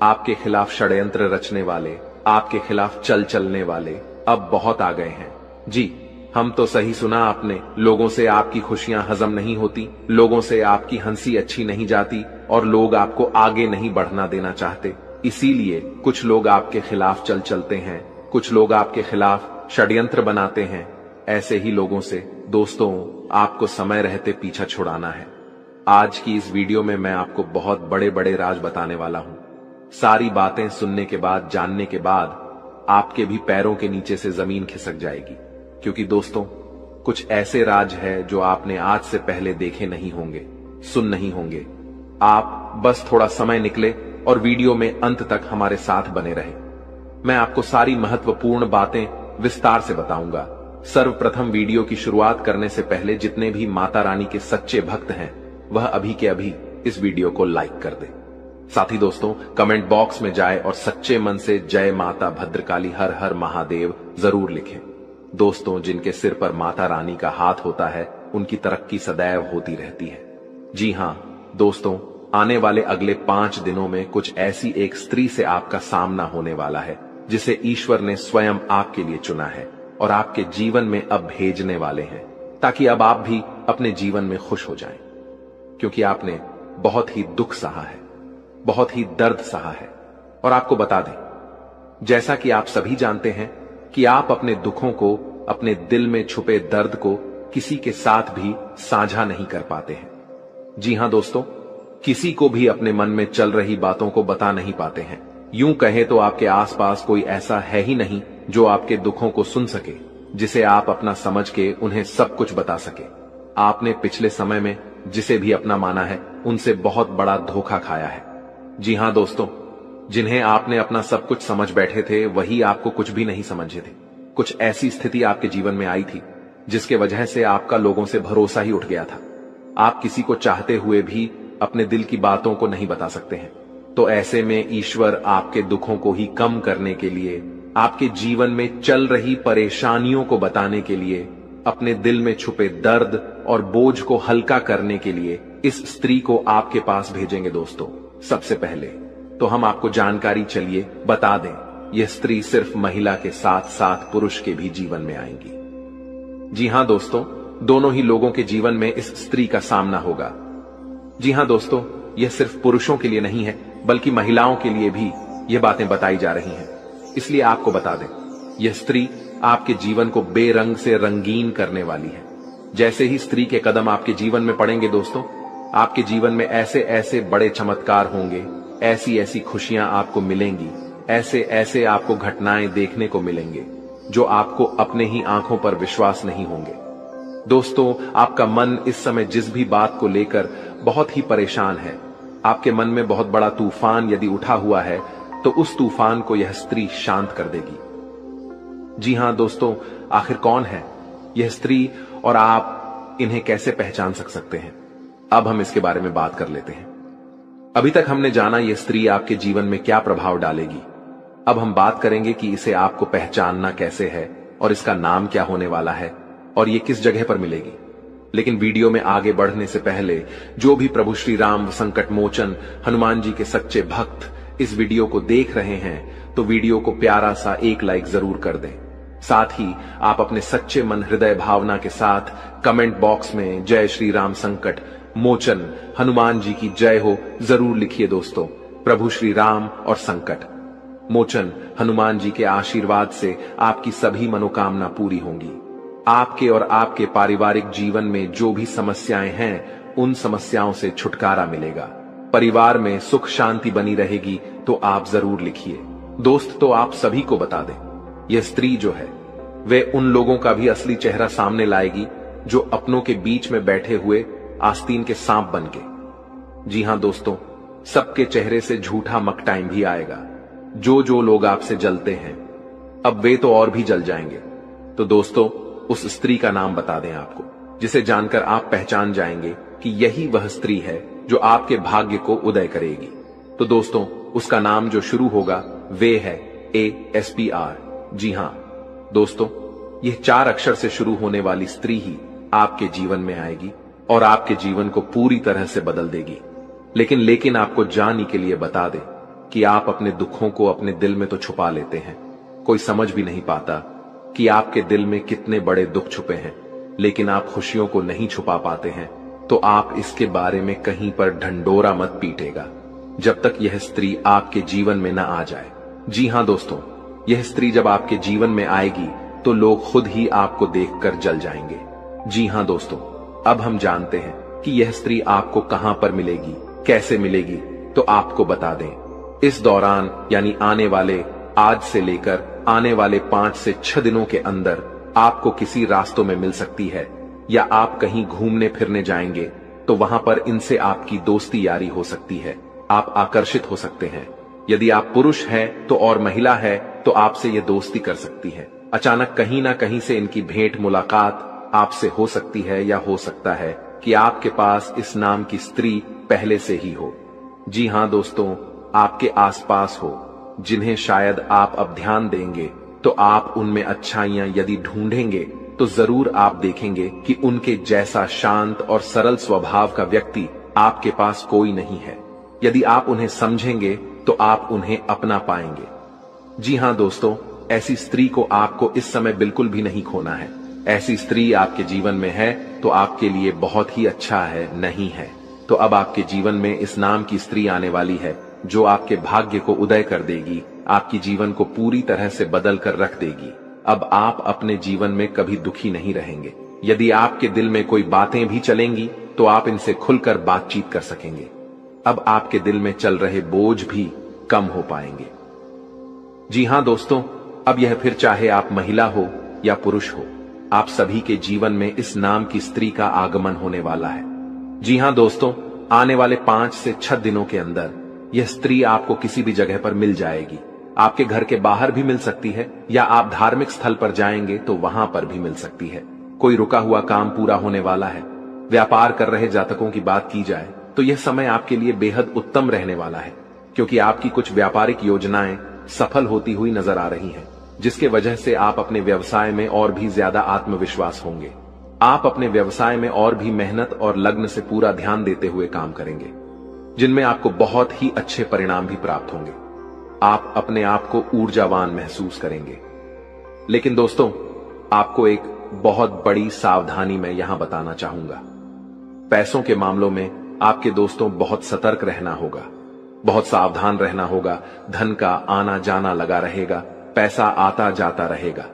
आपके खिलाफ षड्यंत्र रचने वाले, आपके खिलाफ चलने वाले अब बहुत आ गए हैं। जी, हम तो सही सुना आपने। लोगों से आपकी खुशियां हजम नहीं होती, लोगों से आपकी हंसी अच्छी नहीं जाती और लोग आपको आगे नहीं बढ़ना देना चाहते। इसीलिए कुछ लोग आपके खिलाफ चलते हैं, कुछ लोग आपके खिलाफ षड्यंत्र बनाते हैं। ऐसे ही लोगों से दोस्तों, आपको समय रहते पीछा छुड़ाना है। आज की इस वीडियो में मैं आपको बहुत बड़े बड़े राज बताने वाला हूं। सारी बातें सुनने के बाद, जानने के बाद आपके भी पैरों के नीचे से जमीन खिसक जाएगी। क्योंकि दोस्तों, कुछ ऐसे राज है जो आपने आज से पहले देखे नहीं होंगे, सुन नहीं होंगे। आप बस थोड़ा समय निकले और वीडियो में अंत तक हमारे साथ बने रहे। मैं आपको सारी महत्वपूर्ण बातें विस्तार से बताऊंगा। सर्वप्रथम वीडियो की शुरुआत करने से पहले जितने भी माता रानी के सच्चे भक्त हैं, वह अभी के अभी इस वीडियो को लाइक कर दे। साथ ही दोस्तों, कमेंट बॉक्स में जाए और सच्चे मन से जय माता भद्रकाली हर हर महादेव जरूर लिखें। दोस्तों, जिनके सिर पर माता रानी का हाथ होता है, उनकी तरक्की सदैव होती रहती है। जी हां दोस्तों, आने वाले अगले 5 दिनों में कुछ ऐसी एक स्त्री से आपका सामना होने वाला है, जिसे ईश्वर ने स्वयं आपके लिए चुना है और आपके जीवन में अब भेजने वाले हैं, ताकि अब आप भी अपने जीवन में खुश हो जाएं। क्योंकि आपने बहुत ही दुख सहा है, बहुत ही दर्द सहा है। और आपको बता दें, जैसा कि आप सभी जानते हैं कि आप अपने दुखों को, अपने दिल में छुपे दर्द को किसी के साथ भी साझा नहीं कर पाते हैं। जी हां दोस्तों, किसी को भी अपने मन में चल रही बातों को बता नहीं पाते हैं। यूं कहें तो आपके आसपास कोई ऐसा है ही नहीं जो आपके दुखों को सुन सके, जिसे आप अपना समझ के उन्हें सब कुछ बता सके। आपने पिछले समय में जिसे भी अपना माना है, उनसे बहुत बड़ा धोखा खाया है। जी हां दोस्तों, जिन्हें आपने अपना सब कुछ समझ बैठे थे, वही आपको कुछ भी नहीं समझे थे। कुछ ऐसी स्थिति आपके जीवन में आई थी जिसके वजह से आपका लोगों से भरोसा ही उठ गया था। आप किसी को चाहते हुए भी अपने दिल की बातों को नहीं बता सकते हैं। तो ऐसे में ईश्वर आपके दुखों को ही कम करने के लिए, आपके जीवन में चल रही परेशानियों को बताने के लिए, अपने दिल में छुपे दर्द और बोझ को हल्का करने के लिए इस स्त्री को आपके पास भेजेंगे। दोस्तों, सबसे पहले तो हम आपको जानकारी चलिए बता दें, यह स्त्री सिर्फ महिला के साथ साथ पुरुष के भी जीवन में आएंगी। जी हां दोस्तों, दोनों ही लोगों के जीवन में इस स्त्री का सामना होगा। जी हां दोस्तों, यह सिर्फ पुरुषों के लिए नहीं है, बल्कि महिलाओं के लिए भी यह बातें बताई जा रही हैं। इसलिए आपको बता दें, यह स्त्री आपके जीवन को बेरंग से रंगीन करने वाली है। जैसे ही स्त्री के कदम आपके जीवन में पड़ेंगे दोस्तों, आपके जीवन में ऐसे ऐसे बड़े चमत्कार होंगे, ऐसी ऐसी खुशियां आपको मिलेंगी, ऐसे ऐसे आपको घटनाएं देखने को मिलेंगे जो आपको अपने ही आंखों पर विश्वास नहीं होंगे। दोस्तों, आपका मन इस समय जिस भी बात को लेकर बहुत ही परेशान है, आपके मन में बहुत बड़ा तूफान यदि उठा हुआ है, तो उस तूफान को यह स्त्री शांत कर देगी। जी हां दोस्तों, आखिर कौन है यह स्त्री और आप इन्हें कैसे पहचान सकते हैं? अब हम इसके बारे में बात कर लेते हैं। अभी तक हमने जाना यह स्त्री आपके जीवन में क्या प्रभाव डालेगी। अब हम बात करेंगे कि इसे आपको पहचानना कैसे है और इसका नाम क्या होने वाला है और ये किस जगह पर मिलेगी। लेकिन वीडियो में आगे बढ़ने से पहले जो भी प्रभु श्री राम संकट मोचन हनुमान जी के सच्चे भक्त इस वीडियो को देख रहे हैं तो वीडियो को प्यारा सा एक लाइक जरूर कर दें। साथ ही आप अपने सच्चे मन हृदय भावना के साथ कमेंट बॉक्स में जय श्री राम संकट मोचन हनुमान जी की जय हो जरूर लिखिए। दोस्तों, प्रभु श्री राम और संकट मोचन हनुमान जी के आशीर्वाद से आपकी सभी मनोकामना पूरी होंगी। आपके और आपके पारिवारिक जीवन में जो भी समस्याएं हैं उन समस्याओं से छुटकारा मिलेगा। परिवार में सुख शांति बनी रहेगी तो आप जरूर लिखिए। दोस्त, तो आप सभी को बता दें, यह स्त्री जो है वे उन लोगों का भी असली चेहरा सामने लाएगी जो अपनों के बीच में बैठे हुए आस्तीन के सांप बनके। जी हां दोस्तों, सबके चेहरे से झूठा मकटाइम भी आएगा। जो लोग आपसे जलते हैं अब वे तो और भी जल जाएंगे। तो दोस्तों, उस स्त्री का नाम बता दें आपको, जिसे जानकर आप पहचान जाएंगे कि यही वह स्त्री है जो आपके भाग्य को उदय करेगी। तो दोस्तों, उसका नाम जो शुरू होगा वे है ASPR। जी हां दोस्तों, यह 4 अक्षर से शुरू होने वाली स्त्री ही आपके जीवन में आएगी और आपके जीवन को पूरी तरह से बदल देगी। लेकिन आपको जानने के लिए बता दें कि आप अपने दुखों को अपने दिल में तो छुपा लेते हैं। कोई समझ भी नहीं पाता कि आपके दिल में कितने बड़े दुख छुपे हैं, लेकिन आप खुशियों को नहीं छुपा पाते हैं। तो आप इसके बारे में कहीं पर ढंढोरा मत पीटेगा जब तक यह स्त्री आपके जीवन में न आ जाए। जी हां दोस्तों, यह स्त्री जब आपके जीवन में आएगी तो लोग खुद ही आपको देखकर जल जाएंगे। जी हां दोस्तों, अब हम जानते हैं कि यह स्त्री आपको कहां पर मिलेगी, कैसे मिलेगी। तो आपको बता दें, इस दौरान यानी आने वाले आज से लेकर आने वाले 5 से 6 दिनों के अंदर आपको किसी रास्तों में मिल सकती है, या आप कहीं घूमने फिरने जाएंगे तो वहां पर इनसे आपकी दोस्ती यारी हो सकती है। आप आकर्षित हो सकते हैं। यदि आप पुरुष हैं तो और महिला है तो आपसे ये दोस्ती कर सकती है। अचानक कहीं ना कहीं से इनकी भेंट मुलाकात आपसे हो सकती है, या हो सकता है कि आपके पास इस नाम की स्त्री पहले से ही हो। जी हां दोस्तों, आपके आसपास हो, जिन्हें शायद आप अब ध्यान देंगे तो आप उनमें अच्छाइयां यदि ढूंढेंगे तो जरूर आप देखेंगे कि उनके जैसा शांत और सरल स्वभाव का व्यक्ति आपके पास कोई नहीं है। यदि आप उन्हें समझेंगे तो आप उन्हें अपना पाएंगे। जी हां दोस्तों, ऐसी स्त्री को आपको इस समय बिल्कुल भी नहीं खोना है। ऐसी स्त्री आपके जीवन में है तो आपके लिए बहुत ही अच्छा है, नहीं है तो अब आपके जीवन में इस नाम की स्त्री आने वाली है जो आपके भाग्य को उदय कर देगी, आपकी जीवन को पूरी तरह से बदल कर रख देगी। अब आप अपने जीवन में कभी दुखी नहीं रहेंगे। यदि आपके दिल में कोई बातें भी चलेंगी तो आप इनसे खुलकर बातचीत कर सकेंगे। अब आपके दिल में चल रहे बोझ भी कम हो पाएंगे। जी हां दोस्तों, अब यह फिर चाहे आप महिला हो या पुरुष हो, आप सभी के जीवन में इस नाम की स्त्री का आगमन होने वाला है। जी हां दोस्तों, आने वाले 5 से 6 दिनों के अंदर यह स्त्री आपको किसी भी जगह पर मिल जाएगी। आपके घर के बाहर भी मिल सकती है, या आप धार्मिक स्थल पर जाएंगे तो वहां पर भी मिल सकती है। कोई रुका हुआ काम पूरा होने वाला है। व्यापार कर रहे जातकों की बात की जाए तो यह समय आपके लिए बेहद उत्तम रहने वाला है, क्योंकि आपकी कुछ व्यापारिक योजनाएं सफल होती हुई नजर आ रही हैं, जिसके वजह से आप अपने व्यवसाय में और भी ज्यादा आत्मविश्वास होंगे। आप अपने व्यवसाय में और भी मेहनत और लग्न से पूरा ध्यान देते हुए काम करेंगे, जिनमें आपको बहुत ही अच्छे परिणाम भी प्राप्त होंगे। आप अपने आप को ऊर्जावान महसूस करेंगे। लेकिन दोस्तों, आपको एक बहुत बड़ी सावधानी मैं यहां बताना चाहूंगा। पैसों के मामलों में आपके दोस्तों बहुत सतर्क रहना होगा, बहुत सावधान रहना होगा। धन का आना जाना लगा रहेगा, पैसा आता जाता रहेगा।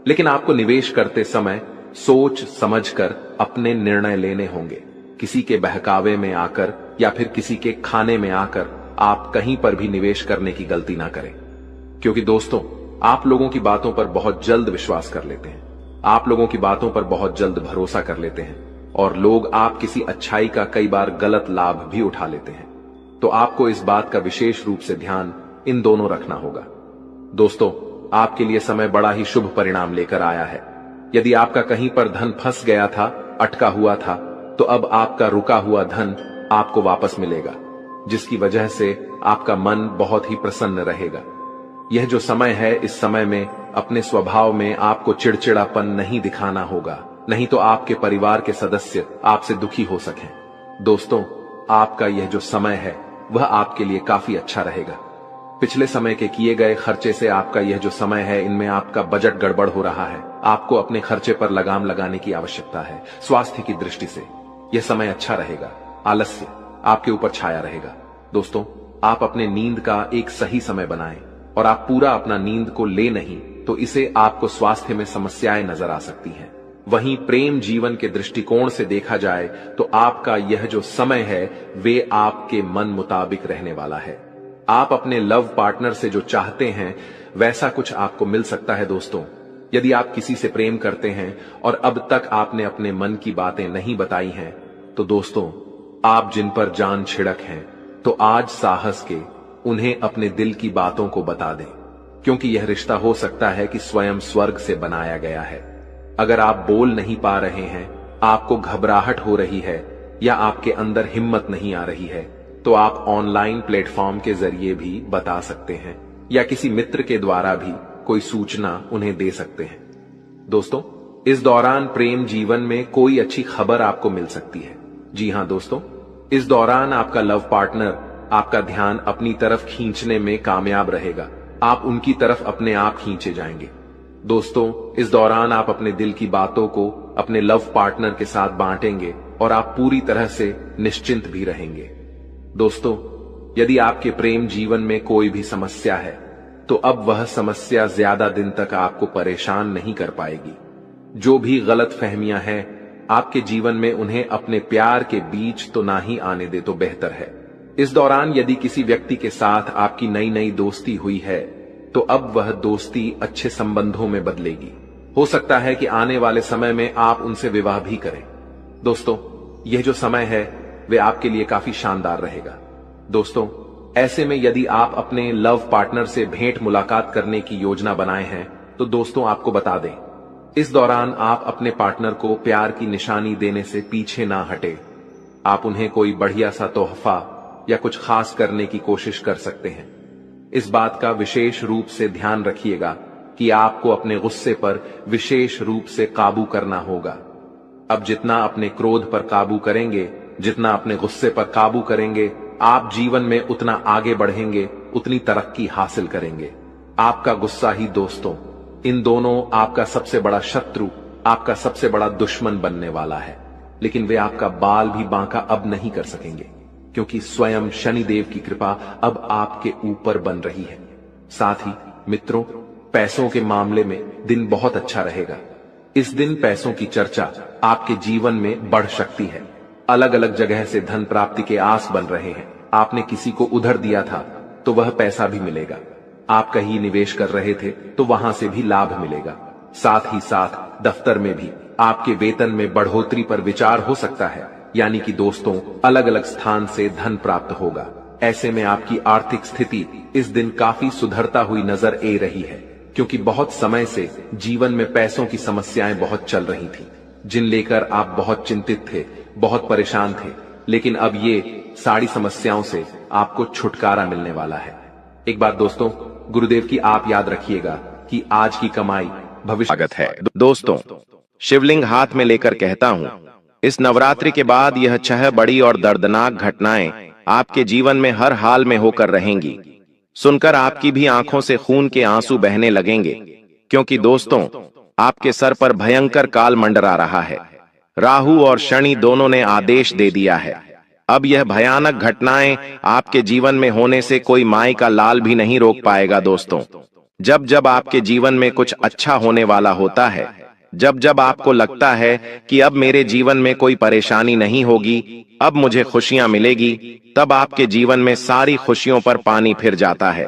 लेकिन आपको निवेश करते समय सोच समझकर अपने निर्णय लेने होंगे। किसी के बहकावे में आकर या फिर किसी के खाने में आकर आप कहीं पर भी निवेश करने की गलती ना करें। क्योंकि दोस्तों, आप लोगों की बातों पर बहुत जल्द विश्वास कर लेते हैं, आप लोगों की बातों पर बहुत जल्द भरोसा कर लेते हैं, और लोग आप किसी अच्छाई का कई बार गलत लाभ भी उठा लेते हैं। तो आपको इस बात का विशेष रूप से ध्यान इन दोनों रखना होगा। दोस्तों, आपके लिए समय बड़ा ही शुभ परिणाम लेकर आया है। यदि आपका कहीं पर धन फंस गया था, अटका हुआ था, तो अब आपका रुका हुआ धन आपको वापस मिलेगा, जिसकी वजह से आपका मन बहुत ही प्रसन्न रहेगा। यह जो समय है, इस समय में अपने स्वभाव में आपको चिड़चिड़ापन नहीं दिखाना होगा, नहीं तो आपके परिवार के सदस्य आपसे दुखी हो सकें। दोस्तों, आपका यह जो समय है वह आपके लिए काफी अच्छा रहेगा। पिछले समय के किए गए खर्चे से आपका यह जो समय है, इनमें आपका बजट गड़बड़ हो रहा है। आपको अपने खर्चे पर लगाम लगाने की आवश्यकता है। स्वास्थ्य की दृष्टि से यह समय अच्छा रहेगा। आलस्य आपके ऊपर छाया रहेगा। दोस्तों, आप अपने नींद का एक सही समय बनाएं, और आप पूरा अपना नींद को ले नहीं तो इसे आपको स्वास्थ्य में समस्याएं नजर आ सकती हैं। वहीं प्रेम जीवन के दृष्टिकोण से देखा जाए तो आपका यह जो समय है वे आपके मन मुताबिक रहने वाला है। आप अपने लव पार्टनर से जो चाहते हैं वैसा कुछ आपको मिल सकता है। दोस्तों, यदि आप किसी से प्रेम करते हैं और अब तक आपने अपने मन की बातें नहीं बताई हैं, तो दोस्तों, आप जिन पर जान छिड़क हैं, तो आज साहस के उन्हें अपने दिल की बातों को बता दें, क्योंकि यह रिश्ता हो सकता है कि स्वयं स्वर्ग से बनाया गया है। अगर आप बोल नहीं पा रहे हैं, आपको घबराहट हो रही है, या आपके अंदर हिम्मत नहीं आ रही है, तो आप ऑनलाइन प्लेटफॉर्म के जरिए भी बता सकते हैं, या किसी मित्र के द्वारा भी कोई सूचना उन्हें दे सकते हैं। दोस्तों, इस दौरान प्रेम जीवन में कोई अच्छी खबर आपको मिल सकती है। जी हां दोस्तों, इस दौरान आपका लव पार्टनर आपका ध्यान अपनी तरफ खींचने में कामयाब रहेगा। आप उनकी तरफ अपने आप खींचे जाएंगे। दोस्तों, इस दौरान आप अपने दिल की बातों को अपने लव पार्टनर के साथ बांटेंगे और आप पूरी तरह से निश्चिंत भी रहेंगे। दोस्तों, यदि आपके प्रेम जीवन में कोई भी समस्या है, तो अब वह समस्या ज्यादा दिन तक आपको परेशान नहीं कर पाएगी। जो भी गलत फहमियां हैं आपके जीवन में, उन्हें अपने प्यार के बीच तो ना ही आने दे तो बेहतर है। इस दौरान यदि किसी व्यक्ति के साथ आपकी नई नई दोस्ती हुई है, तो अब वह दोस्ती अच्छे संबंधों में बदलेगी। हो सकता है कि आने वाले समय में आप उनसे विवाह भी करें। दोस्तों, यह जो समय है वे आपके लिए काफी शानदार रहेगा। दोस्तों, ऐसे में यदि आप अपने लव पार्टनर से भेंट मुलाकात करने की योजना बनाए हैं, तो दोस्तों आपको बता दें, इस दौरान आप अपने पार्टनर को प्यार की निशानी देने से पीछे ना हटे। आप उन्हें कोई बढ़िया सा तोहफा या कुछ खास करने की कोशिश कर सकते हैं। इस बात का विशेष रूप से ध्यान रखिएगा कि आपको अपने गुस्से पर विशेष रूप से काबू करना होगा। अब जितना अपने क्रोध पर काबू करेंगे, जितना अपने गुस्से पर काबू करेंगे, आप जीवन में उतना आगे बढ़ेंगे, उतनी तरक्की हासिल करेंगे। आपका गुस्सा ही दोस्तों, इन दोनों आपका सबसे बड़ा शत्रु, आपका सबसे बड़ा दुश्मन बनने वाला है। लेकिन वे आपका बाल भी बांका अब नहीं कर सकेंगे, क्योंकि स्वयं शनिदेव की कृपा अब आपके ऊपर बन रही है। साथ ही मित्रों, पैसों के मामले में दिन बहुत अच्छा रहेगा। इस दिन पैसों की चर्चा आपके जीवन में बढ़ सकती है। अलग अलग जगह से धन प्राप्ति के आस बन रहे हैं। आपने किसी को उधार दिया था तो वह पैसा भी मिलेगा। आप कहीं निवेश कर रहे थे तो वहां से भी लाभ मिलेगा। साथ ही साथ दफ्तर में भी आपके वेतन में बढ़ोतरी पर विचार हो सकता है, यानी कि दोस्तों, अलग अलग स्थान से धन प्राप्त होगा। ऐसे में आपकी आर्थिक स्थिति इस दिन काफी सुधरता हुई नजर आ रही है, क्योंकि बहुत समय से जीवन में पैसों की समस्याएं बहुत चल रही थी, जिन लेकर आप बहुत चिंतित थे, बहुत परेशान थे। लेकिन अब ये सारी समस्याओं से आपको छुटकारा मिलने वाला है। एक बात दोस्तों, गुरुदेव की आप याद रखिएगा कि आज की कमाई भविष्य स्वागत है। दोस्तों, शिवलिंग हाथ में लेकर कहता हूं, इस नवरात्रि के बाद यह 6 बड़ी और दर्दनाक घटनाएं आपके जीवन में हर हाल में होकर रहेंगी। सुनकर आपकी भी आंखों से खून के आंसू बहने लगेंगे, क्योंकि दोस्तों, आपके सर पर भयंकर काल मंडरा रहा है। राहु और शनि दोनों ने आदेश दे दिया है। अब यह भयानक घटनाएं आपके जीवन में होने से कोई माई का लाल भी नहीं रोक पाएगा। दोस्तों, जब जब आपके जीवन में कुछ अच्छा होने वाला होता है, जब जब आपको लगता है कि अब मेरे जीवन में कोई परेशानी नहीं होगी, अब मुझे खुशियां मिलेगी, तब आपके जीवन में सारी खुशियों पर पानी फिर जाता है।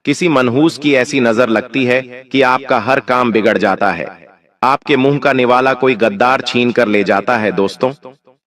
किसी मनहूस की ऐसी नजर लगती है कि आपका हर काम बिगड़ जाता है। आपके मुंह का निवाला कोई गद्दार छीन कर ले जाता है। दोस्तों,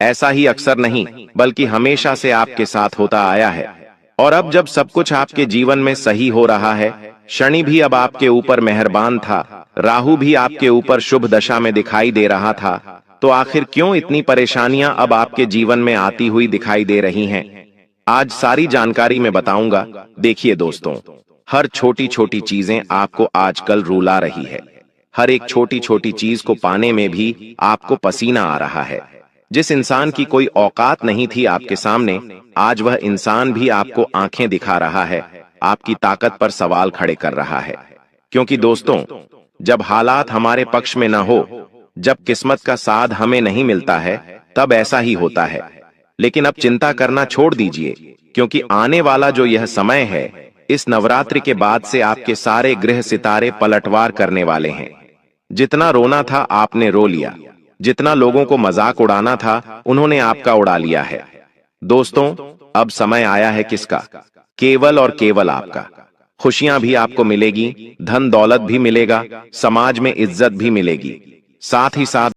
ऐसा ही अक्सर नहीं बल्कि हमेशा से आपके साथ होता आया है। और अब जब सब कुछ आपके जीवन में सही हो रहा है, शनि भी अब आपके ऊपर मेहरबान था, राहु भी आपके ऊपर शुभ दशा में दिखाई दे रहा था, तो आखिर क्यों इतनी परेशानियां अब आपके जीवन में आती हुई दिखाई दे रही हैं? आज सारी जानकारी मैं बताऊंगा। देखिए दोस्तों, हर छोटी छोटी चीजें आपको आजकल रुला रही है। हर एक छोटी छोटी चीज को पाने में भी आपको पसीना आ रहा है। जिस इंसान की कोई औकात नहीं थी आपके सामने, आज वह इंसान भी आपको आंखें दिखा रहा है, आपकी ताकत पर सवाल खड़े कर रहा है। क्योंकि दोस्तों, जब हालात हमारे पक्ष में न हो, जब किस्मत का साथ हमें नहीं मिलता है, तब ऐसा ही होता है। लेकिन अब चिंता करना छोड़ दीजिए, क्योंकि आने वाला जो यह समय है, इस नवरात्रि के बाद से आपके सारे ग्रह सितारे पलटवार करने वाले हैं। जितना रोना था आपने रो लिया, जितना लोगों को मजाक उड़ाना था उन्होंने आपका उड़ा लिया है। दोस्तों, अब समय आया है किसका? केवल और केवल आपका। खुशियां भी आपको मिलेगी, धन दौलत भी मिलेगा, समाज में इज्जत भी मिलेगी, साथ ही साथ